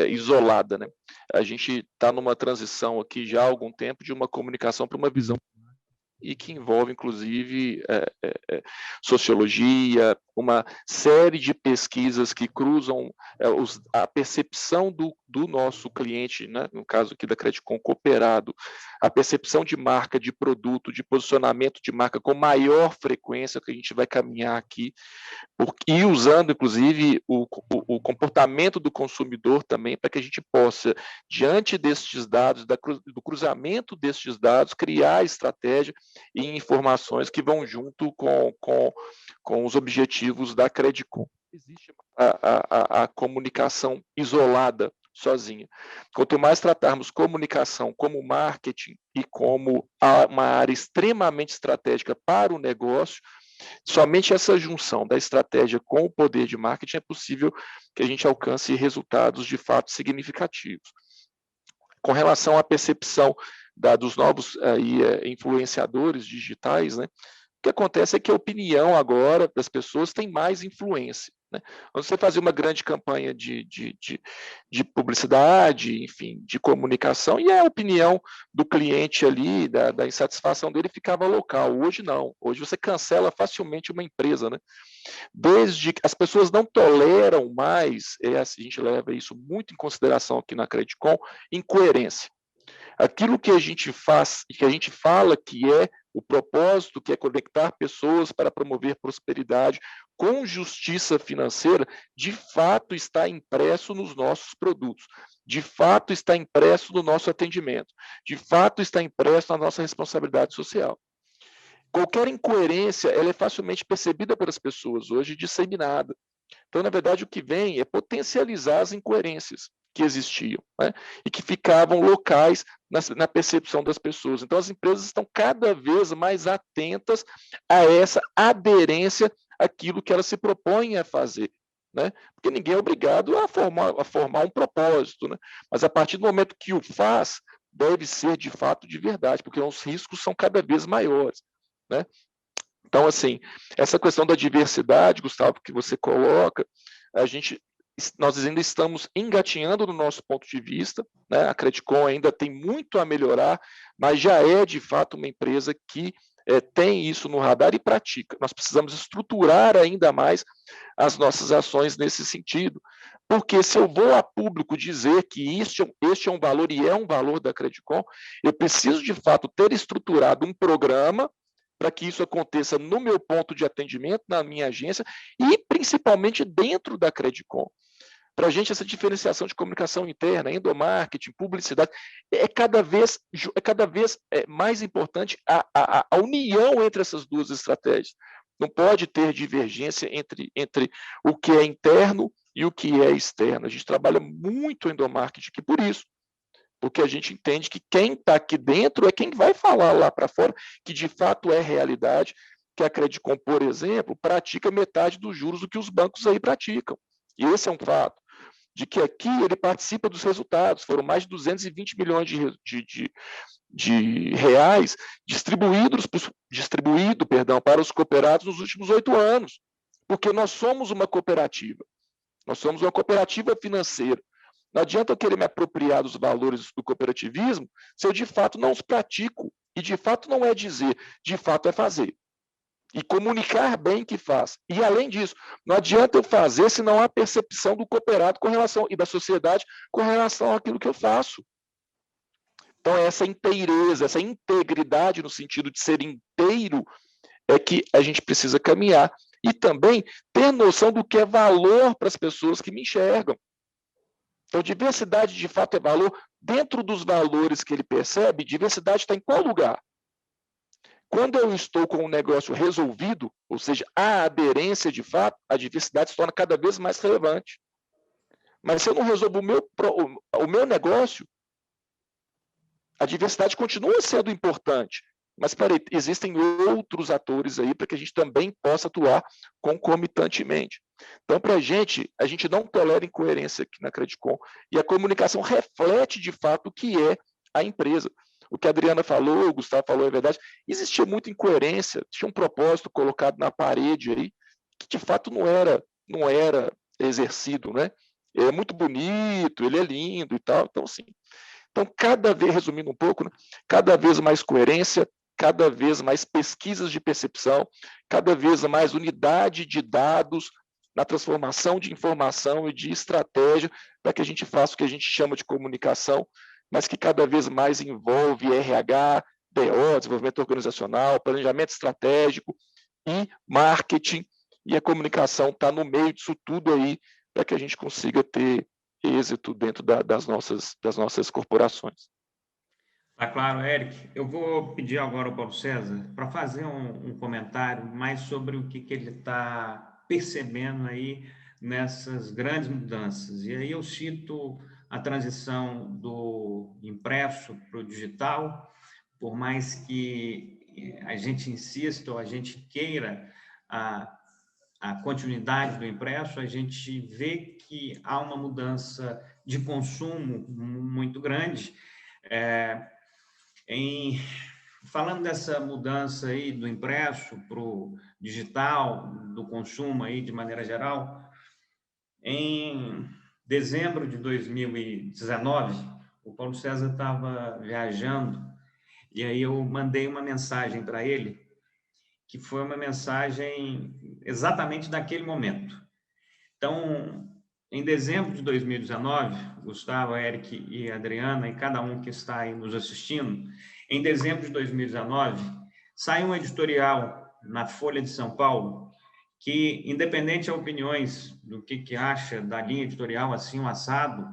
isolada, né? A gente está numa transição aqui já há algum tempo de uma comunicação para uma visão e que envolve, inclusive, sociologia, uma série de pesquisas que cruzam a percepção do nosso cliente, né, no caso aqui da Credicom Cooperado, a percepção de marca, de produto, de posicionamento de marca com maior frequência que a gente vai caminhar aqui, e usando, inclusive, o comportamento do consumidor também, para que a gente possa, diante destes dados, do cruzamento destes dados, criar estratégia e informações que vão junto com os objetivos da Credicom. Existe a comunicação isolada, sozinha. Quanto mais tratarmos comunicação como marketing e como uma área extremamente estratégica para o negócio, somente essa junção da estratégia com o poder de marketing é possível que a gente alcance resultados de fato significativos. Com relação à percepção dos novos influenciadores digitais, né, o que acontece é que a opinião agora das pessoas tem mais influência. Né? Quando você fazia uma grande campanha de publicidade, enfim, de comunicação, e a opinião do cliente ali, da insatisfação dele ficava local. Hoje não. Hoje você cancela facilmente uma empresa. Né? Desde que as pessoas não toleram mais, a gente leva isso muito em consideração aqui na Credicom, incoerência. Aquilo que a gente faz, que a gente fala que é o propósito, que é conectar pessoas para promover prosperidade com justiça financeira, de fato está impresso nos nossos produtos, de fato está impresso no nosso atendimento, de fato está impresso na nossa responsabilidade social. Qualquer incoerência, ela é facilmente percebida pelas pessoas hoje e disseminada. Então, na verdade, o que vem é potencializar as incoerências que existiam, né? E que ficavam locais na percepção das pessoas. Então, as empresas estão cada vez mais atentas a essa aderência àquilo que elas se propõem a fazer, né? Porque ninguém é obrigado a formar um propósito, né? Mas a partir do momento que o faz, deve ser de fato de verdade, porque os riscos são cada vez maiores, né? Então, assim, essa questão da diversidade, Gustavo, que você coloca, nós ainda estamos engatinhando no nosso ponto de vista, né? A Credicom ainda tem muito a melhorar, mas já é, de fato, uma empresa que tem isso no radar e pratica. Nós precisamos estruturar ainda mais as nossas ações nesse sentido, porque se eu vou a público dizer que este é um valor e é um valor da Credicom, eu preciso, de fato, ter estruturado um programa para que isso aconteça no meu ponto de atendimento, na minha agência e principalmente dentro da Credicom. Para a gente, essa diferenciação de comunicação interna, endomarketing, publicidade, é cada vez mais importante a união entre essas duas estratégias. Não pode ter divergência entre o que é interno e o que é externo. A gente trabalha muito endomarketing aqui por isso, porque a gente entende que quem está aqui dentro é quem vai falar lá para fora, que de fato é realidade, que a Credicom, por exemplo, pratica metade dos juros do que os bancos aí praticam. E esse é um fato, de que aqui ele participa dos resultados, foram mais de 220 milhões de reais distribuído para os cooperados nos últimos 8 anos, porque nós somos uma cooperativa financeira. Não adianta eu querer me apropriar dos valores do cooperativismo se eu, de fato, não os pratico. E, de fato, não é dizer, de fato, é fazer. E comunicar bem que faz. E, além disso, não adianta eu fazer se não há percepção do cooperado com relação, e da sociedade com relação àquilo que eu faço. Então, essa inteireza, essa integridade no sentido de ser inteiro é que a gente precisa caminhar. E também ter noção do que é valor para as pessoas que me enxergam. Então, diversidade, de fato, é valor. Dentro dos valores que ele percebe, diversidade está em qual lugar? Quando eu estou com um negócio resolvido, ou seja, a aderência, de fato, a diversidade se torna cada vez mais relevante. Mas se eu não resolvo o meu negócio, a diversidade continua sendo importante. Mas, peraí, existem outros atores aí para que a gente também possa atuar concomitantemente. Então, para a gente não tolera incoerência aqui na Credicom, e a comunicação reflete, de fato, o que é a empresa. O que a Adriana falou, o Gustavo falou, é verdade, existia muita incoerência, tinha um propósito colocado na parede aí, que de fato não era exercido, né? É muito bonito, ele é lindo e tal, então, sim. Então, cada vez, resumindo um pouco, né, cada vez mais coerência, cada vez mais pesquisas de percepção, cada vez mais unidade de dados na transformação de informação e de estratégia para que a gente faça o que a gente chama de comunicação, mas que cada vez mais envolve RH, DO, desenvolvimento organizacional, planejamento estratégico e marketing, e a comunicação está no meio disso tudo aí para que a gente consiga ter êxito dentro das nossas corporações. Tá claro, Eric. Eu vou pedir agora ao Paulo César para fazer um comentário mais sobre o que ele está percebendo aí nessas grandes mudanças. E aí eu cito a transição do impresso para o digital, por mais que a gente insista ou a gente queira a continuidade do impresso, a gente vê que há uma mudança de consumo muito grande. Falando dessa mudança aí do impresso para o digital, do consumo aí de maneira geral, em dezembro de 2019, o Paulo César estava viajando e aí eu mandei uma mensagem para ele, que foi uma mensagem exatamente daquele momento. Então, em dezembro de 2019, Gustavo, Eric e Adriana, e cada um que está aí nos assistindo, em dezembro de 2019, saiu um editorial na Folha de São Paulo que, independente de opiniões do que acha da linha editorial assim, o assado,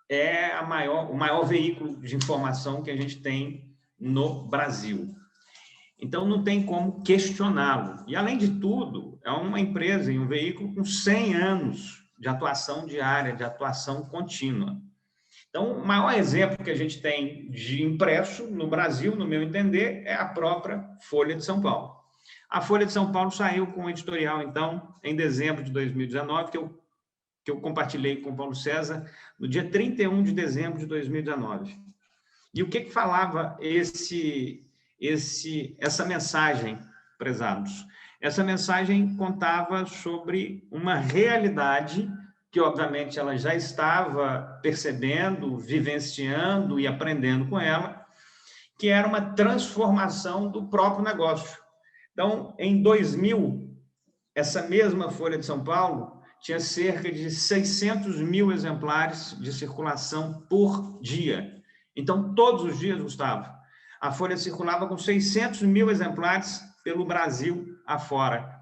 é o maior veículo de informação que a gente tem no Brasil. Então, não tem como questioná-lo. E, além de tudo, é uma empresa e um veículo com 100 anos de atuação diária, de atuação contínua. Então, o maior exemplo que a gente tem de impresso no Brasil, no meu entender, é a própria Folha de São Paulo. A Folha de São Paulo saiu com um editorial, então, em dezembro de 2019, que eu compartilhei com o Paulo César, no dia 31 de dezembro de 2019. E o que falava essa mensagem, prezados? Essa mensagem contava sobre uma realidade que, obviamente, ela já estava percebendo, vivenciando e aprendendo com ela, que era uma transformação do próprio negócio. Então, em 2000, essa mesma Folha de São Paulo tinha cerca de 600 mil exemplares de circulação por dia. Então, todos os dias, Gustavo, a Folha circulava com 600 mil exemplares pelo Brasil afora.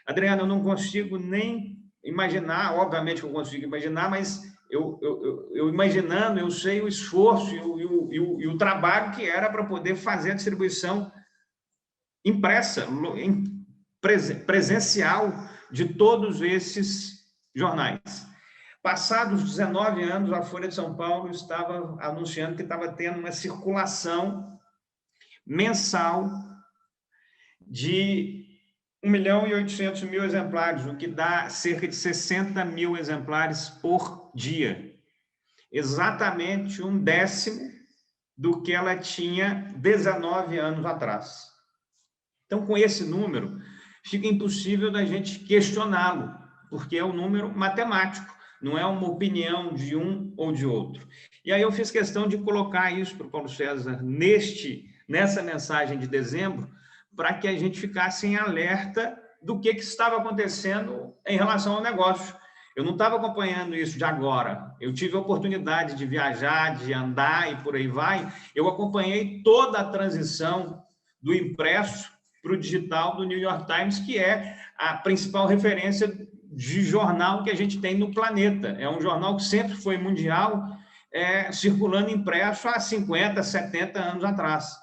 Adriana, eu não consigo nem imaginar, obviamente que eu consigo imaginar, mas eu imaginando, eu sei o esforço e o trabalho que era para poder fazer a distribuição impressa, presencial de todos esses jornais. Passados 19 anos, a Folha de São Paulo estava anunciando que estava tendo uma circulação mensal de 1.800.000 exemplares, o que dá cerca de 60 mil exemplares por dia. Exatamente 1/10 do que ela tinha 19 anos atrás. Então, com esse número, fica impossível da gente questioná-lo, porque é um número matemático, não é uma opinião de um ou de outro. E aí eu fiz questão de colocar isso para o Paulo César nessa mensagem de dezembro, para que a gente ficasse em alerta do que estava acontecendo em relação ao negócio. Eu não estava acompanhando isso de agora. Eu tive a oportunidade de viajar, de andar e por aí vai. Eu acompanhei toda a transição do impresso para o digital do New York Times, que é a principal referência de jornal que a gente tem no planeta. É um jornal que sempre foi mundial, circulando impresso há 50, 70 anos atrás.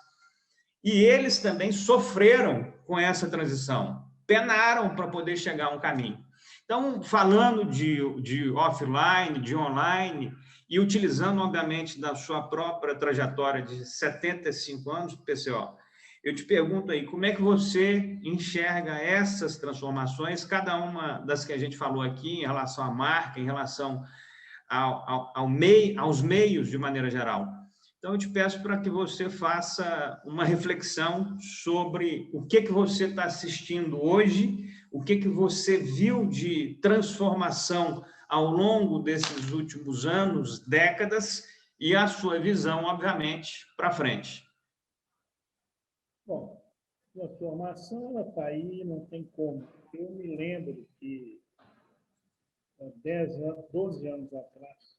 E eles também sofreram com essa transição, penaram para poder chegar a um caminho. Então, falando de offline, de online, e utilizando, obviamente, da sua própria trajetória de 75 anos, PCO, eu te pergunto aí, como é que você enxerga essas transformações, cada uma das que a gente falou aqui, em relação à marca, em relação aos meios, de maneira geral? Então, eu te peço para que você faça uma reflexão sobre o que você está assistindo hoje, o que você viu de transformação ao longo desses últimos anos, décadas, e a sua visão, obviamente, para frente. Bom, a transformação ela está aí, não tem como. Eu me lembro que há 12 anos atrás,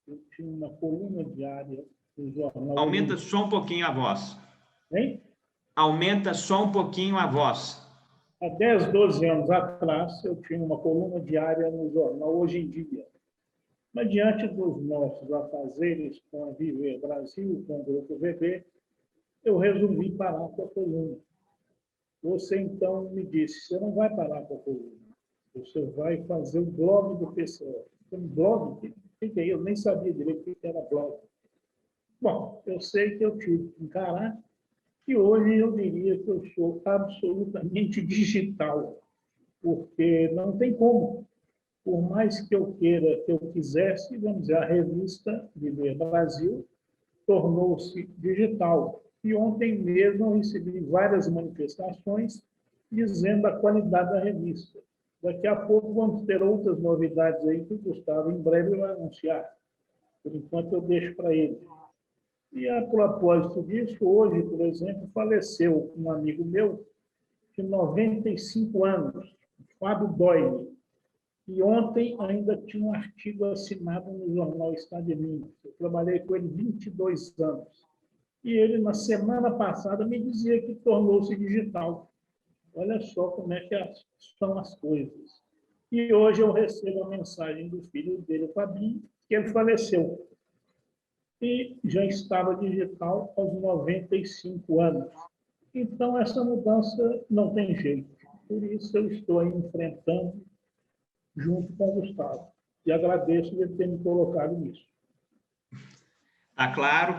eu tinha uma coluna diária no jornal. Aumenta só um pouquinho a voz. Hein? Aumenta só um pouquinho a voz. Há 10, 12 anos atrás, eu tinha uma coluna diária no jornal Hoje em Dia. Mas, diante dos nossos afazeres com a Viver Brasil, com o Grupo VB, eu resolvi parar com a coluna. Você, então, me disse, você não vai parar com a coluna, você vai fazer o blog do PCO. Um blog? O que é? Eu nem sabia direito o que era blog. Bom, eu sei que eu tive que encarar, e hoje eu diria que eu sou absolutamente digital, porque não tem como. Por mais que eu queira, que eu quisesse, vamos dizer, a revista Viver Brasil tornou-se digital. E ontem mesmo eu recebi várias manifestações dizendo a qualidade da revista. Daqui a pouco vamos ter outras novidades aí que o Gustavo em breve vai anunciar. Por enquanto eu deixo para ele. E a propósito disso, hoje, por exemplo, faleceu um amigo meu de 95 anos, Fábio Doyle. E ontem ainda tinha um artigo assinado no jornal Estado de Minas. Eu trabalhei com ele 22 anos. E ele, na semana passada, me dizia que tornou-se digital. Olha só como é que são as coisas. E hoje eu recebo a mensagem do filho dele, o Fabinho, que ele faleceu. E já estava digital aos 95 anos. Então, essa mudança não tem jeito. Por isso, eu estou aí enfrentando junto com o Gustavo. E agradeço ele ter me colocado nisso. Tá claro.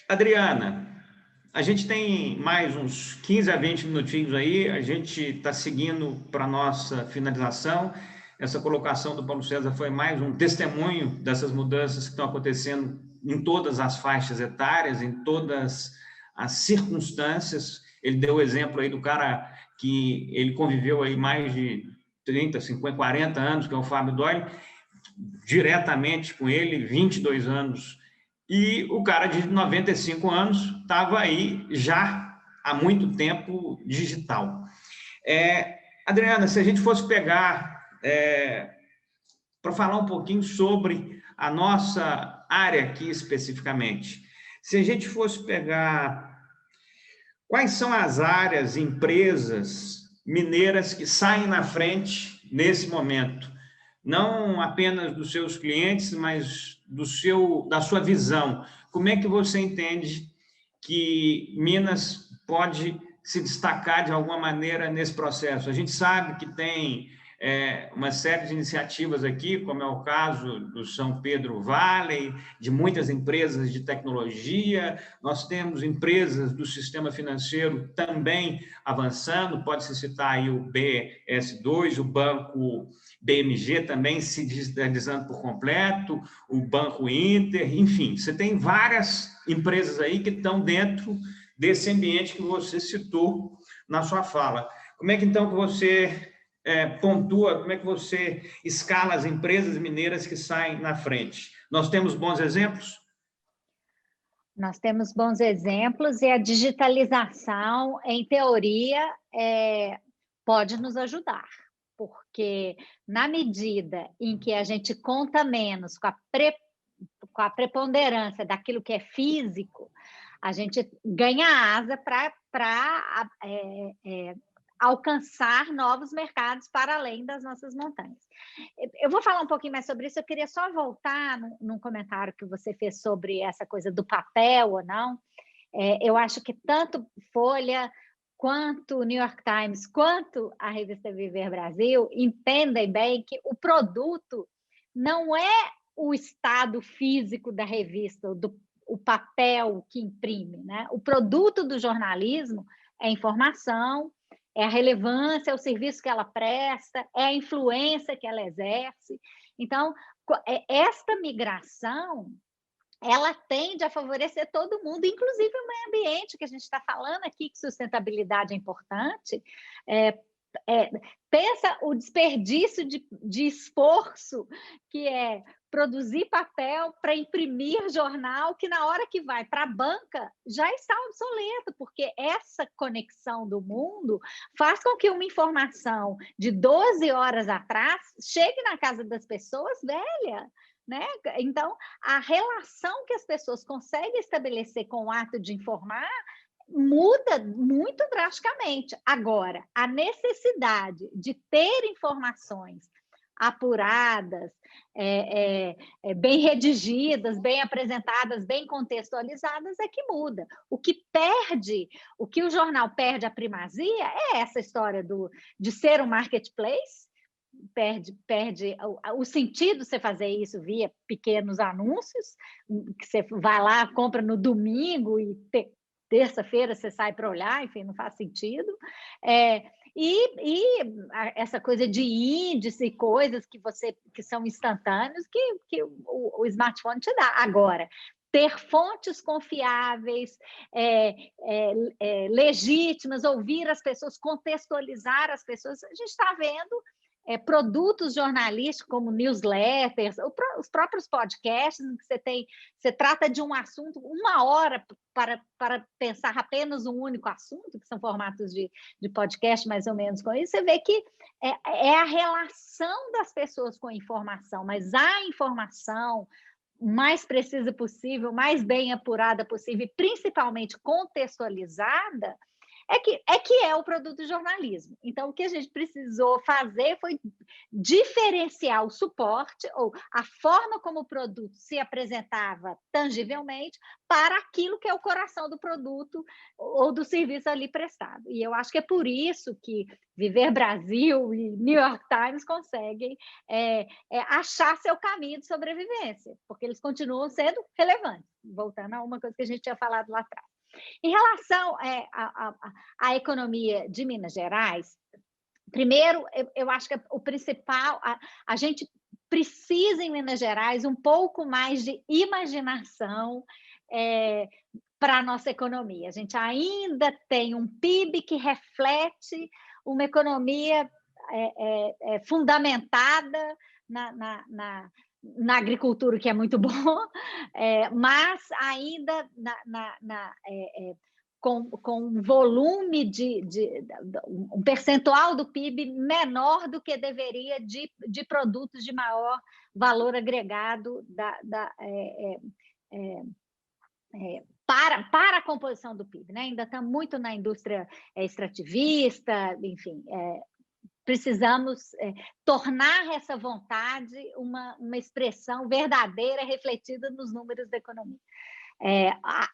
Adriana, a gente tem mais uns 15 a 20 minutinhos aí, a gente está seguindo para a nossa finalização. Essa colocação do Paulo César foi mais um testemunho dessas mudanças que estão acontecendo em todas as faixas etárias, em todas as circunstâncias. Ele deu o exemplo aí do cara que ele conviveu aí mais de 30, 50, 40 anos, que é o Fábio Doyle, diretamente com ele, 22 anos. E o cara de 95 anos estava aí já há muito tempo digital. Adriana, se a gente fosse pegar para falar um pouquinho sobre a nossa área aqui especificamente, se a gente fosse pegar quais são as áreas, empresas mineiras que saem na frente nesse momento, não apenas dos seus clientes, mas da sua visão. Como é que você entende que Minas pode se destacar de alguma maneira nesse processo? A gente sabe que tem uma série de iniciativas aqui, como é o caso do São Pedro Valley, de muitas empresas de tecnologia, nós temos empresas do sistema financeiro também avançando, pode-se citar aí o BS2, o Banco BMG também se digitalizando por completo, o Banco Inter, enfim, você tem várias empresas aí que estão dentro desse ambiente que você citou na sua fala. Como é que então que você pontua, como é que você escala as empresas mineiras que saem na frente? Nós temos bons exemplos? Nós temos bons exemplos e a digitalização, em teoria, pode nos ajudar, porque na medida em que a gente conta menos com a preponderância daquilo que é físico, a gente ganha asa para alcançar novos mercados para além das nossas montanhas. Eu vou falar um pouquinho mais sobre isso, eu queria só voltar num comentário que você fez sobre essa coisa do papel ou não. Eu acho que tanto Folha quanto o New York Times, quanto a revista Viver Brasil, entendem bem que o produto não é o estado físico da revista, o papel que imprime, né? O produto do jornalismo é a informação, é a relevância, é o serviço que ela presta, é a influência que ela exerce. Então, esta migração, ela tende a favorecer todo mundo, inclusive o meio ambiente, que a gente está falando aqui, que sustentabilidade é importante. Pensa o desperdício de esforço que é produzir papel para imprimir jornal, que na hora que vai para a banca já está obsoleto, porque essa conexão do mundo faz com que uma informação de 12 horas atrás chegue na casa das pessoas velha. Né? Então, a relação que as pessoas conseguem estabelecer com o ato de informar muda muito drasticamente. Agora, a necessidade de ter informações apuradas, bem redigidas, bem apresentadas, bem contextualizadas, é que muda. O que o jornal perde a primazia é essa história de ser um marketplace, perde o sentido de você fazer isso via pequenos anúncios, que você vai lá, compra no domingo e terça-feira você sai para olhar, enfim, não faz sentido. E essa coisa de índice e coisas que são instantâneos que o smartphone te dá. Agora, ter fontes confiáveis, legítimas, ouvir as pessoas, contextualizar as pessoas, a gente está vendo produtos jornalísticos como newsletters, os próprios podcasts, em que você trata de um assunto, 1 hora para pensar apenas um único assunto, que são formatos de podcast mais ou menos com isso, você vê que é a relação das pessoas com a informação, mas a informação mais precisa possível, mais bem apurada possível, e principalmente contextualizada, é o produto do jornalismo. Então, o que a gente precisou fazer foi diferenciar o suporte, ou a forma como o produto se apresentava tangivelmente, para aquilo que é o coração do produto ou do serviço ali prestado. E eu acho que é por isso que Viver Brasil e New York Times conseguem achar seu caminho de sobrevivência, porque eles continuam sendo relevantes, voltando a uma coisa que a gente tinha falado lá atrás. Em relação à economia de Minas Gerais, primeiro, eu acho que o principal, a gente precisa em Minas Gerais um pouco mais de imaginação para a nossa economia. A gente ainda tem um PIB que reflete uma economia fundamentada na agricultura, que é muito bom, mas ainda com um volume um percentual do PIB menor do que deveria de produtos de maior valor agregado para a composição do PIB, né? Ainda está muito na indústria extrativista, enfim. Precisamos tornar essa vontade uma expressão verdadeira, refletida nos números da economia.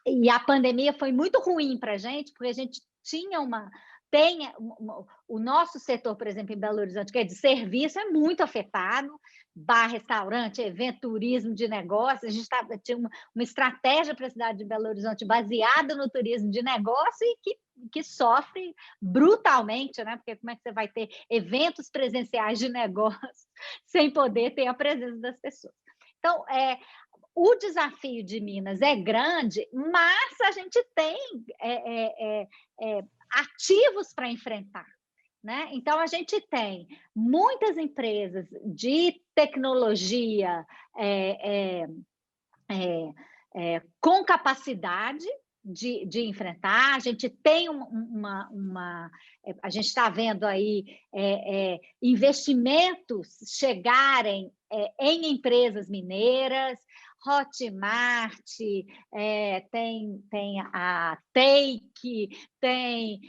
E a pandemia foi muito ruim para a gente, porque a gente tinha o nosso setor, por exemplo, em Belo Horizonte, que é de serviço, é muito afetado, bar, restaurante, evento, turismo de negócio. A gente tinha uma estratégia para a cidade de Belo Horizonte baseada no turismo de negócio e que sofre brutalmente, né? Porque como é que você vai ter eventos presenciais de negócio sem poder ter a presença das pessoas? Então, o desafio de Minas é grande, mas a gente tem ativos para enfrentar, né? Então, a gente tem muitas empresas de tecnologia com capacidade de enfrentar. A gente tem a gente está vendo aí investimentos chegarem em empresas mineiras, Hotmart, tem a Take,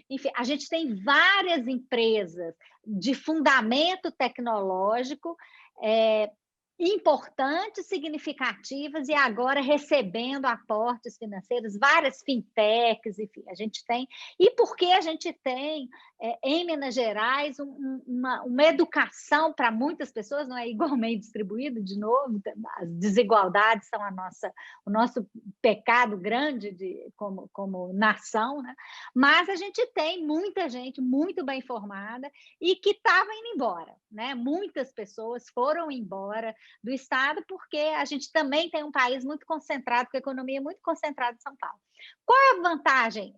enfim, a gente tem várias empresas de fundamento tecnológico importantes, significativas, e agora recebendo aportes financeiros, várias fintechs, enfim, a gente tem. E porque a gente tem, em Minas Gerais, uma educação para muitas pessoas, não é igualmente distribuído, de novo, as desigualdades são o nosso pecado grande como nação, né? Mas a gente tem muita gente muito bem formada e que estava indo embora, né? Muitas pessoas foram embora do Estado, porque a gente também tem um país muito concentrado, com a economia muito concentrada em São Paulo. Qual é a vantagem,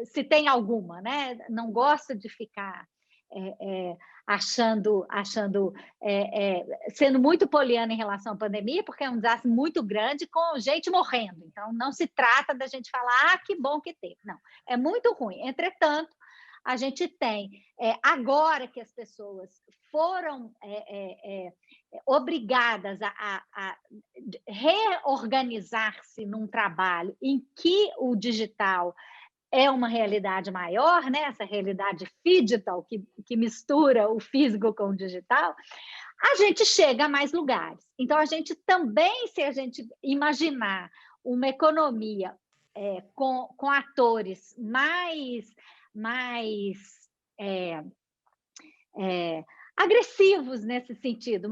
se tem alguma, né? Não gosto de ficar sendo muito poliana em relação à pandemia, porque é um desastre muito grande com gente morrendo. Então, não se trata da gente falar, que bom que teve. Não, é muito ruim. Entretanto, a gente tem, agora que as pessoas foram obrigadas a reorganizar-se num trabalho em que o digital é uma realidade maior, né? Essa realidade digital que mistura o físico com o digital, a gente chega a mais lugares. Então, a gente também, se a gente imaginar uma economia com atores mais agressivos nesse sentido,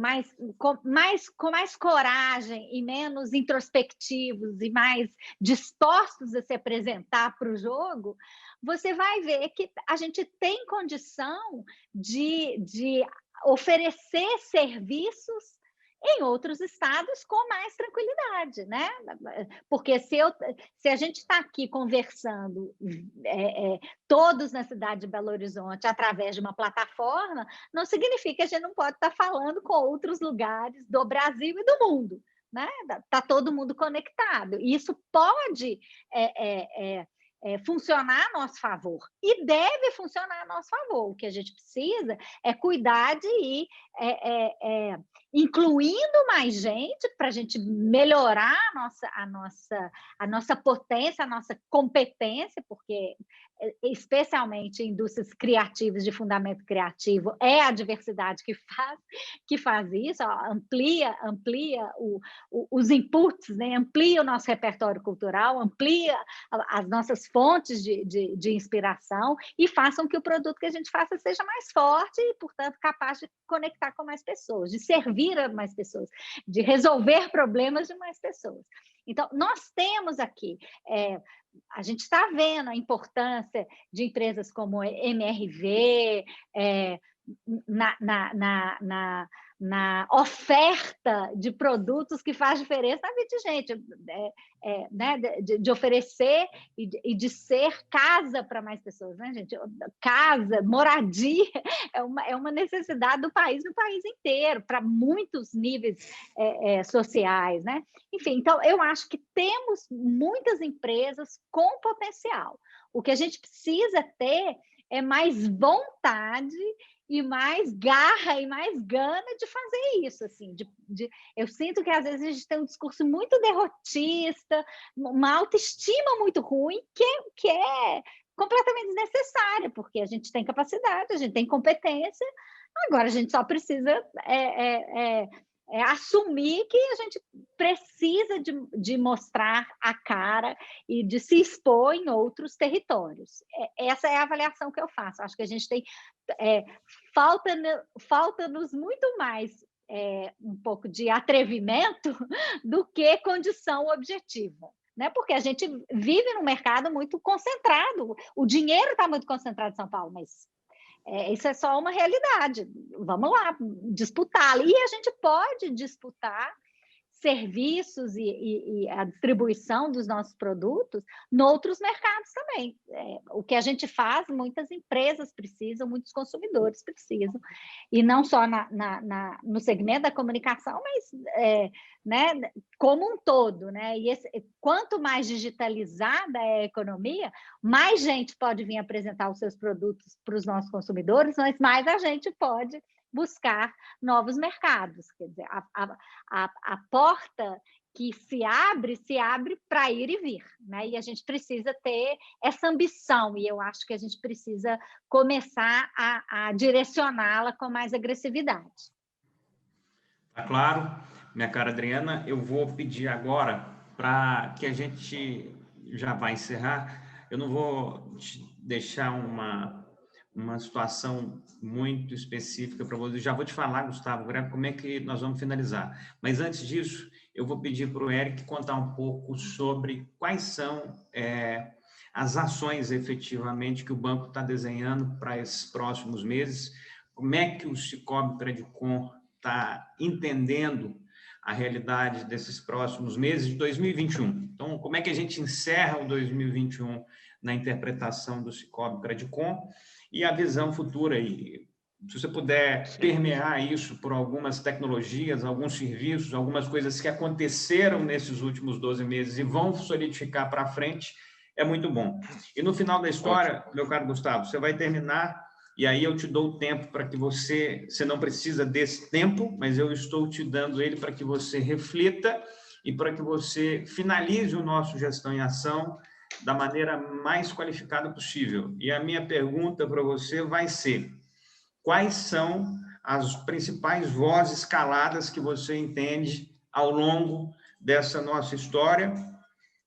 com mais coragem e menos introspectivos e mais dispostos a se apresentar para o jogo, você vai ver que a gente tem condição de oferecer serviços em outros estados com mais tranquilidade, né? Porque se a gente está aqui conversando todos na cidade de Belo Horizonte através de uma plataforma, não significa que a gente não pode estar falando com outros lugares do Brasil e do mundo, né? Está todo mundo conectado. E isso pode funcionar a nosso favor e deve funcionar a nosso favor. O que a gente precisa é cuidar de ir incluindo mais gente para a gente melhorar a nossa potência, a nossa competência, porque especialmente em indústrias criativas de fundamento criativo, é a diversidade que faz isso, ó, amplia os inputs, né? Amplia o nosso repertório cultural, amplia as nossas fontes de inspiração e façam que o produto que a gente faça seja mais forte e, portanto, capaz de conectar com mais pessoas, de servir a mais pessoas, de resolver problemas de mais pessoas. Então, nós temos aqui, a gente está vendo a importância de empresas como MRV, na oferta de produtos que faz diferença na vida de gente, né? de oferecer e de ser casa para mais pessoas, né, gente? Casa, moradia, é uma necessidade do país, no país inteiro, para muitos níveis sociais, né? Enfim, então, eu acho que temos muitas empresas com potencial. O que a gente precisa ter é mais vontade e mais garra e mais gana de fazer isso, assim, eu sinto que às vezes a gente tem um discurso muito derrotista, uma autoestima muito ruim, que é completamente desnecessária, porque a gente tem capacidade, a gente tem competência, agora a gente só precisa assumir que a gente precisa de mostrar a cara e de se expor em outros territórios. Essa é a avaliação que eu faço. Acho que a gente tem... falta-nos muito mais um pouco de atrevimento do que condição objetiva, né? Porque a gente vive num mercado muito concentrado. O dinheiro está muito concentrado em São Paulo, mas... isso é só uma realidade. Vamos lá, disputar. E a gente pode disputar serviços e a distribuição dos nossos produtos noutros mercados também. O que a gente faz, muitas empresas precisam, muitos consumidores precisam, e não só no segmento da comunicação, mas né, como um todo, né? E quanto mais digitalizada é a economia, mais gente pode vir apresentar os seus produtos para os nossos consumidores, mas mais a gente pode buscar novos mercados. Quer dizer, a porta que se abre para ir e vir, né? E a gente precisa ter essa ambição, e eu acho que a gente precisa começar a direcioná-la com mais agressividade. Tá claro. minha cara Adriana. Eu vou pedir agora para que a gente já vai encerrar. Eu não vou deixar uma situação muito específica para você. Eu já vou te falar, Gustavo, como é que nós vamos finalizar. Mas antes disso, eu vou pedir para o Eric contar um pouco sobre quais são as ações efetivamente que o banco está desenhando para esses próximos meses, como é que o Sicoob Credicom está entendendo a realidade desses próximos meses de 2021. Então, como é que a gente encerra o 2021 na interpretação do Sicoob Credicom e a visão futura aí. Se você puder permear isso por algumas tecnologias, alguns serviços, algumas coisas que aconteceram nesses últimos 12 meses e vão solidificar para frente, é muito bom. E no final da história, meu caro Gustavo, você vai terminar, e aí eu te dou o tempo para que você não precisa desse tempo, mas eu estou te dando ele para que você reflita e para que você finalize o nosso Gestão em Ação da maneira mais qualificada possível. E a minha pergunta para você vai ser: quais são as principais vozes caladas que você entende ao longo dessa nossa história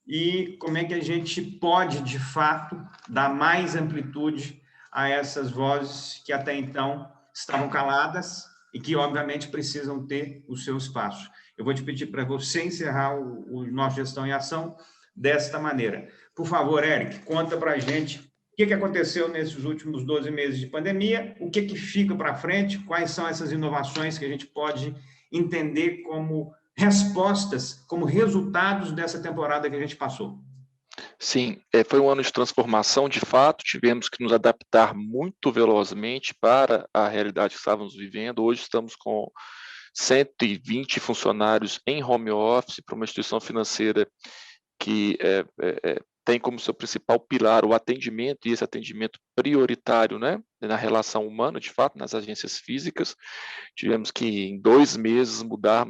e como é que a gente pode, de fato, dar mais amplitude a essas vozes que até então estavam caladas e que, obviamente, precisam ter o seu espaço. Eu vou te pedir para você encerrar o nosso Gestão em Ação desta maneira. Por favor, Eric, conta para a gente o que aconteceu nesses últimos 12 meses de pandemia, o que fica para frente, quais são essas inovações que a gente pode entender como respostas, como resultados dessa temporada que a gente passou. Sim, foi um ano de transformação, de fato, tivemos que nos adaptar muito velozmente para a realidade que estávamos vivendo. Hoje estamos com 120 funcionários em home office para uma instituição financeira que tem como seu principal pilar o atendimento, e esse atendimento prioritário, né, na relação humana, de fato, nas agências físicas. Tivemos que, em 2 meses,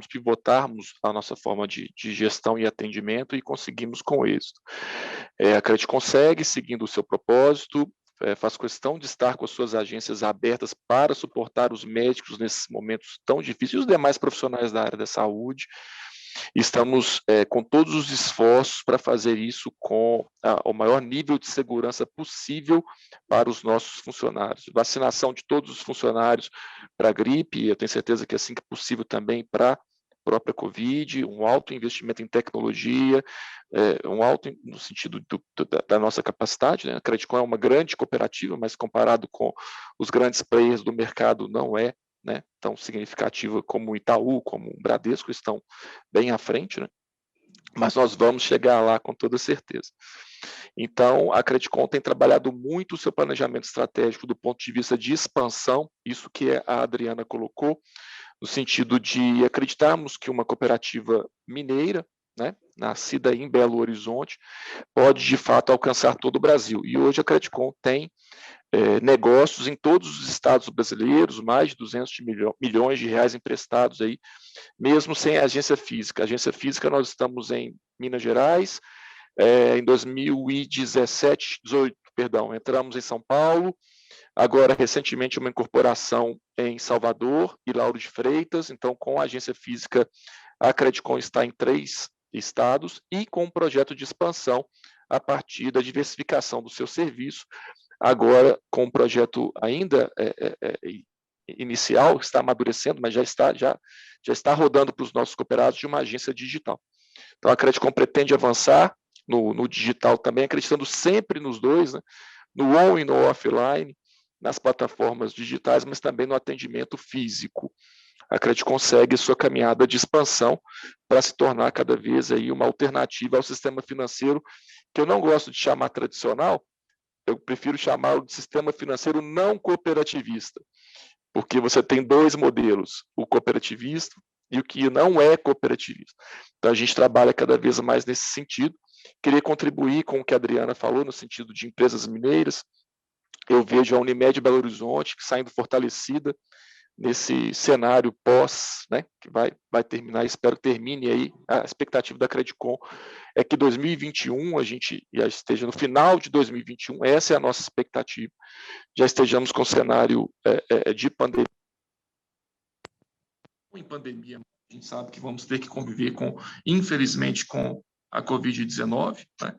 pivotarmos a nossa forma de gestão e atendimento, e conseguimos com êxito. A Credit consegue, seguindo o seu propósito, faz questão de estar com as suas agências abertas para suportar os médicos nesses momentos tão difíceis, e os demais profissionais da área da saúde. Estamos com todos os esforços para fazer isso com o maior nível de segurança possível para os nossos funcionários. Vacinação de todos os funcionários para a gripe, eu tenho certeza que assim que possível também para a própria Covid, um alto investimento em tecnologia, um alto no sentido da nossa capacidade, né? A Credicom é uma grande cooperativa, mas comparado com os grandes players do mercado não é, né, tão significativa como o Itaú, como o Bradesco, estão bem à frente, né? Mas nós vamos chegar lá com toda certeza. Então, a Credicom tem trabalhado muito o seu planejamento estratégico do ponto de vista de expansão, isso que a Adriana colocou, no sentido de acreditarmos que uma cooperativa mineira, né, nascida em Belo Horizonte, pode, de fato, alcançar todo o Brasil. E hoje a Credicom tem negócios em todos os estados brasileiros, mais de 200 milhões de reais emprestados aí, mesmo sem a agência física. A agência física nós estamos em Minas Gerais, em 2017, 18, perdão, entramos em São Paulo, agora recentemente uma incorporação em Salvador e Lauro de Freitas, então com a agência física a Credicom está em 3 estados e com um projeto de expansão a partir da diversificação do seu serviço, agora com um projeto ainda inicial, que está amadurecendo, mas já está rodando para os nossos cooperados de uma agência digital. Então, a Credicom pretende avançar no digital também, acreditando sempre nos dois, né? No on e no offline, nas plataformas digitais, mas também no atendimento físico. A Credicom segue sua caminhada de expansão para se tornar cada vez aí uma alternativa ao sistema financeiro, que eu não gosto de chamar tradicional, eu prefiro chamá-lo de sistema financeiro não cooperativista, porque você tem 2 modelos, o cooperativista e o que não é cooperativista. Então, a gente trabalha cada vez mais nesse sentido. Queria contribuir com o que a Adriana falou, no sentido de empresas mineiras. Eu vejo a Unimed Belo Horizonte saindo fortalecida nesse cenário pós, né, que vai terminar, espero que termine aí, a expectativa da Credicom é que 2021, a gente já esteja no final de 2021, essa é a nossa expectativa, já estejamos com o cenário de pandemia, em pandemia A gente sabe que vamos ter que conviver, infelizmente, com a Covid-19, né?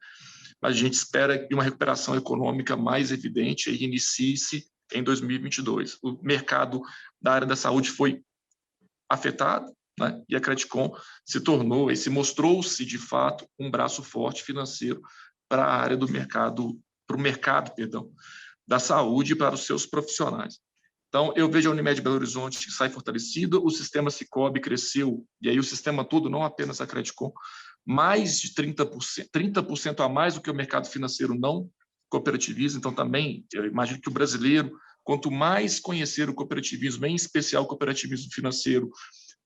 Mas a gente espera que uma recuperação econômica mais evidente inicie-se em 2022. O mercado da área da saúde foi afetado, né? E a Credicom se mostrou-se, de fato, um braço forte financeiro para a área do mercado, para o mercado, da saúde e para os seus profissionais. Então, eu vejo a Unimed Belo Horizonte que sai fortalecida, o sistema Sicoob cresceu, e aí o sistema todo, não apenas a Credicom, mais de 30% a mais do que o mercado financeiro não cooperativismo. Então, também, eu imagino que o brasileiro, quanto mais conhecer o cooperativismo, em especial o cooperativismo financeiro,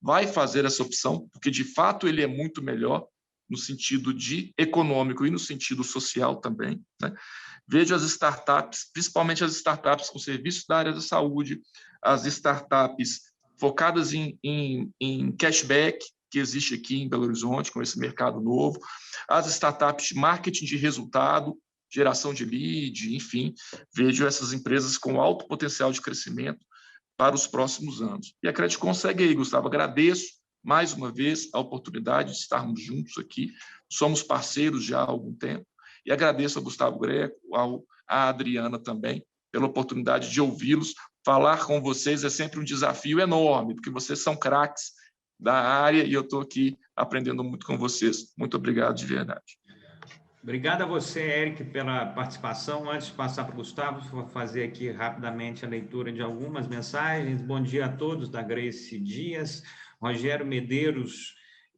vai fazer essa opção, porque, de fato, ele é muito melhor no sentido econômico e no sentido social também, né? Vejo as startups, principalmente as startups com serviços da área da saúde, as startups focadas em cashback, que existe aqui em Belo Horizonte, com esse mercado novo, as startups de marketing de resultado, geração de lead, enfim, vejo essas empresas com alto potencial de crescimento para os próximos anos. E a Credicom consegue aí, Gustavo. Agradeço mais uma vez a oportunidade de estarmos juntos aqui. Somos parceiros já há algum tempo. E agradeço ao Gustavo Greco, à Adriana também, pela oportunidade de ouvi-los. Falar com vocês é sempre um desafio enorme, porque vocês são craques da área e eu estou aqui aprendendo muito com vocês. Muito obrigado de verdade. Obrigado a você, Eric, pela participação. Antes de passar para o Gustavo, vou fazer aqui rapidamente a leitura de algumas mensagens. Bom dia a todos, da Grace Dias, Rogério Medeiros,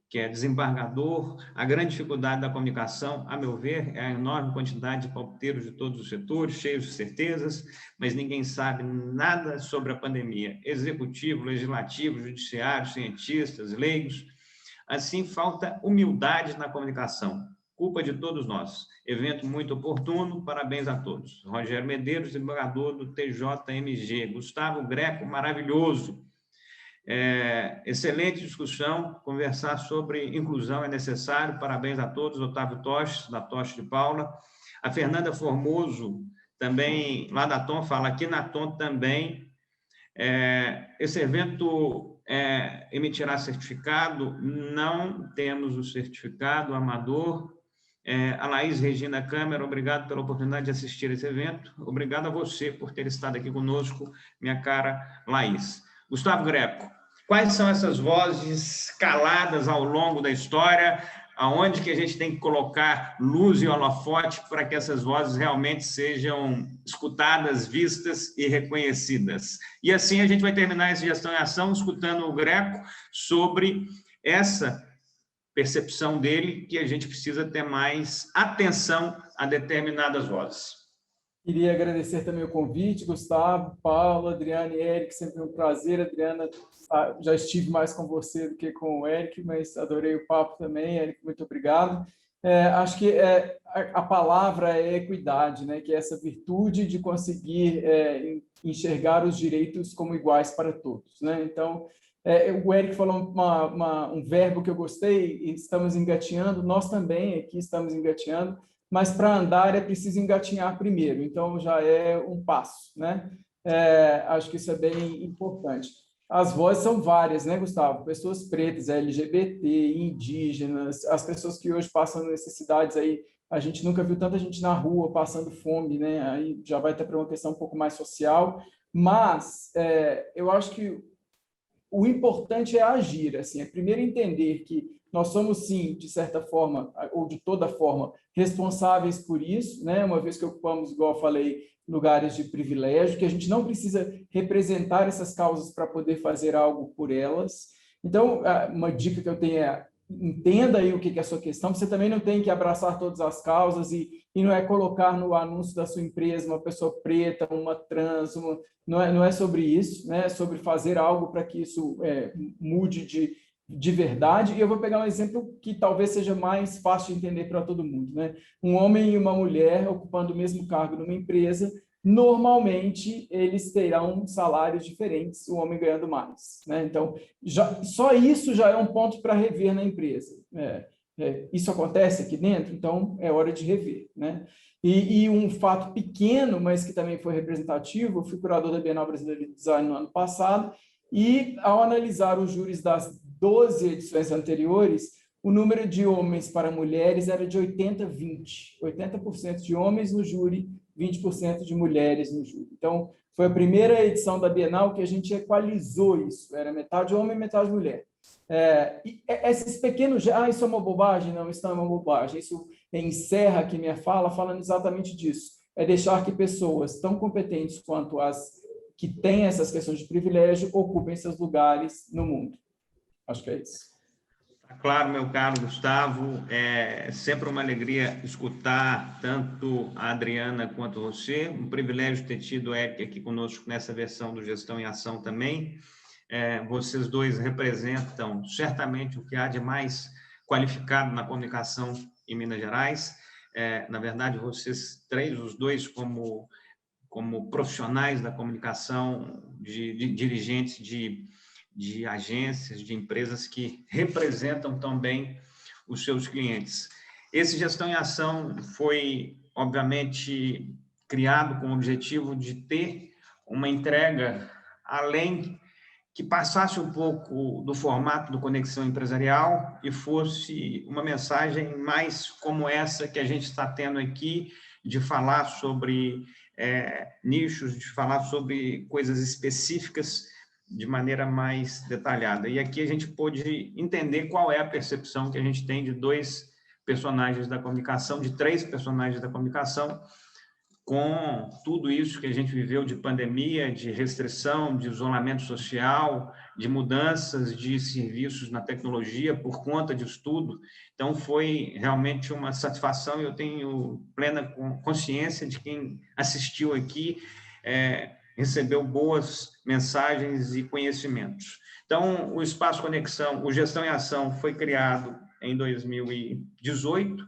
que é desembargador. A grande dificuldade da comunicação, a meu ver, é a enorme quantidade de palpiteiros de todos os setores, cheios de certezas, mas ninguém sabe nada sobre a pandemia. Executivo, legislativo, judiciário, cientistas, leigos. Assim, falta humildade na comunicação. Culpa de todos nós. Evento muito oportuno, parabéns a todos. Rogério Medeiros, desembargador do TJMG. Gustavo Greco, maravilhoso. Excelente discussão, conversar sobre inclusão é necessário, parabéns a todos. Otávio Toches, da Toches de Paula. A Fernanda Formoso, também lá da TOM, fala aqui na TOM também. Esse evento emitirá certificado? Não temos o certificado amador. A Laís Regina Câmara, obrigado pela oportunidade de assistir esse evento. Obrigado a você por ter estado aqui conosco, minha cara Laís. Gustavo Greco, quais são essas vozes caladas ao longo da história, aonde que a gente tem que colocar luz e holofote para que essas vozes realmente sejam escutadas, vistas e reconhecidas? E assim a gente vai terminar essa Gestão em Ação escutando o Greco sobre essa percepção dele, que a gente precisa ter mais atenção a determinadas vozes. Queria agradecer também o convite, Gustavo, Paulo, Adriana e Eric, sempre um prazer. Adriana, já estive mais com você do que com o Eric, mas adorei o papo também. Eric, muito obrigado. Acho que a palavra é equidade, né? Que é essa virtude de conseguir enxergar os direitos como iguais para todos, né? Então, o Eric falou um verbo que eu gostei, estamos engatinhando, nós também aqui estamos engatinhando, mas para andar é preciso engatinhar primeiro, então já é um passo, né? Acho que isso é bem importante. As vozes são várias, né, Gustavo? Pessoas pretas, LGBT, indígenas, as pessoas que hoje passam necessidades aí, a gente nunca viu tanta gente na rua passando fome, né? Aí já vai ter para uma questão um pouco mais social, mas eu acho que o importante é agir, assim, primeiro entender que nós somos, sim, de certa forma, ou de toda forma, responsáveis por isso, né? Uma vez que ocupamos, igual eu falei, lugares de privilégio, que a gente não precisa representar essas causas para poder fazer algo por elas. Então, uma dica que eu tenho é: entenda aí o que é a sua questão. Você também não tem que abraçar todas as causas e não é colocar no anúncio da sua empresa uma pessoa preta, uma trans, não é sobre isso, né? É sobre fazer algo para que isso mude de verdade. E eu vou pegar um exemplo que talvez seja mais fácil de entender para todo mundo, né? Um homem e uma mulher ocupando o mesmo cargo numa empresa, normalmente eles terão salários diferentes, o homem ganhando mais, né? Então, só isso já é um ponto para rever na empresa. Isso acontece aqui dentro, então é hora de rever, né? E um fato pequeno, mas que também foi representativo: eu fui curador da Bienal Brasileira de Design no ano passado, e ao analisar os júris das 12 edições anteriores, o número de homens para mulheres era de 80-20. 80% de homens no júri, 20% de mulheres no júri. Então, foi a primeira edição da Bienal que a gente equalizou isso. Era metade homem, metade mulher. E esses pequenos... isso é uma bobagem? Não, isso não é uma bobagem. Isso encerra aqui minha fala falando exatamente disso. É deixar que pessoas tão competentes quanto as que têm essas questões de privilégio ocupem seus lugares no mundo. Acho que é isso. Claro, meu caro Gustavo, é sempre uma alegria escutar tanto a Adriana quanto você. Um privilégio ter tido a Érica aqui conosco nessa versão do Gestão em Ação também. Vocês dois representam certamente o que há de mais qualificado na comunicação em Minas Gerais. Na verdade, vocês três, os dois, como profissionais da comunicação, de dirigentes de agências, de empresas que representam também os seus clientes. Esse Gestão em Ação foi, obviamente, criado com o objetivo de ter uma entrega além, que passasse um pouco do formato do Conexão Empresarial e fosse uma mensagem mais como essa que a gente está tendo aqui, de falar sobre nichos, de falar sobre coisas específicas de maneira mais detalhada. E aqui a gente pôde entender qual é a percepção que a gente tem de dois personagens da comunicação, de três personagens da comunicação, com tudo isso que a gente viveu de pandemia, de restrição, de isolamento social, de mudanças de serviços na tecnologia por conta disso tudo. Então, foi realmente uma satisfação e eu tenho plena consciência de quem assistiu aqui, recebeu boas mensagens e conhecimentos. Então, o Espaço Conexão, o Gestão em Ação, foi criado em 2018.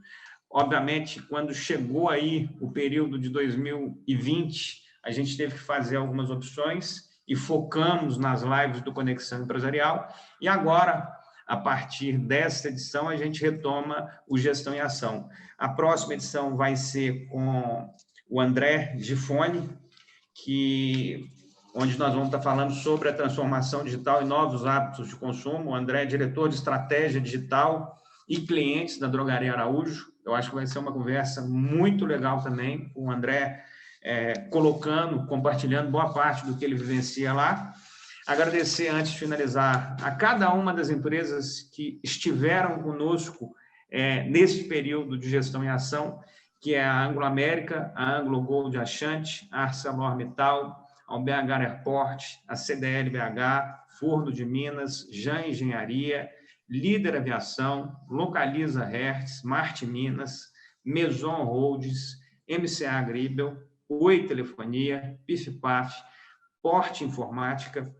Obviamente, quando chegou aí o período de 2020, a gente teve que fazer algumas opções e focamos nas lives do Conexão Empresarial. E agora, a partir dessa edição, a gente retoma o Gestão em Ação. A próxima edição vai ser com o André Gifone, onde nós vamos estar falando sobre a transformação digital e novos hábitos de consumo. O André é diretor de estratégia digital e clientes da Drogaria Araújo. Eu acho que vai ser uma conversa muito legal também, com o André compartilhando boa parte do que ele vivencia lá. Agradecer, antes de finalizar, a cada uma das empresas que estiveram conosco nesse período de Gestão em Ação, que é a Anglo América, a Anglo Gold Achante, a ArcelorMittal, a BH Airport, a CDL BH, Forno de Minas, Jan Engenharia, Líder Aviação, Localiza Hertz, Marte Minas, Maison Holds, MCA Agribel, Oi Telefonia, PIF-PAF, Porte Informática,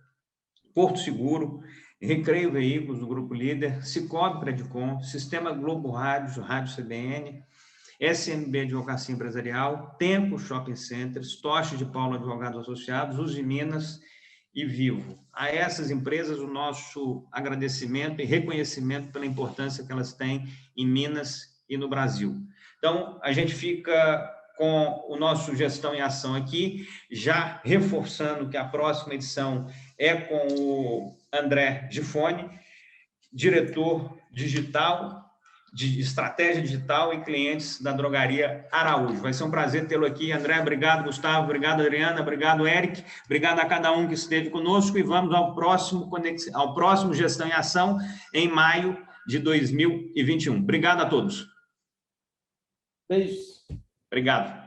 Porto Seguro, Recreio Veículos do Grupo Líder, Cicobi Predicom, Sistema Globo Rádio, Rádio CBN, SMB Advocacia Empresarial, Tempo Shopping Centers, Toche de Paulo Advogados Associados, Uzi Minas e Vivo. A essas empresas, o nosso agradecimento e reconhecimento pela importância que elas têm em Minas e no Brasil. Então, a gente fica com o nosso Gestão em Ação aqui, já reforçando que a próxima edição é com o André Gifone, diretor digital, de estratégia digital e clientes da Drogaria Araújo. Vai ser um prazer tê-lo aqui, André. Obrigado, Gustavo. Obrigado, Adriana. Obrigado, Eric. Obrigado a cada um que esteve conosco e vamos ao próximo Gestão em Ação em maio de 2021. Obrigado a todos. Beijos. Obrigado.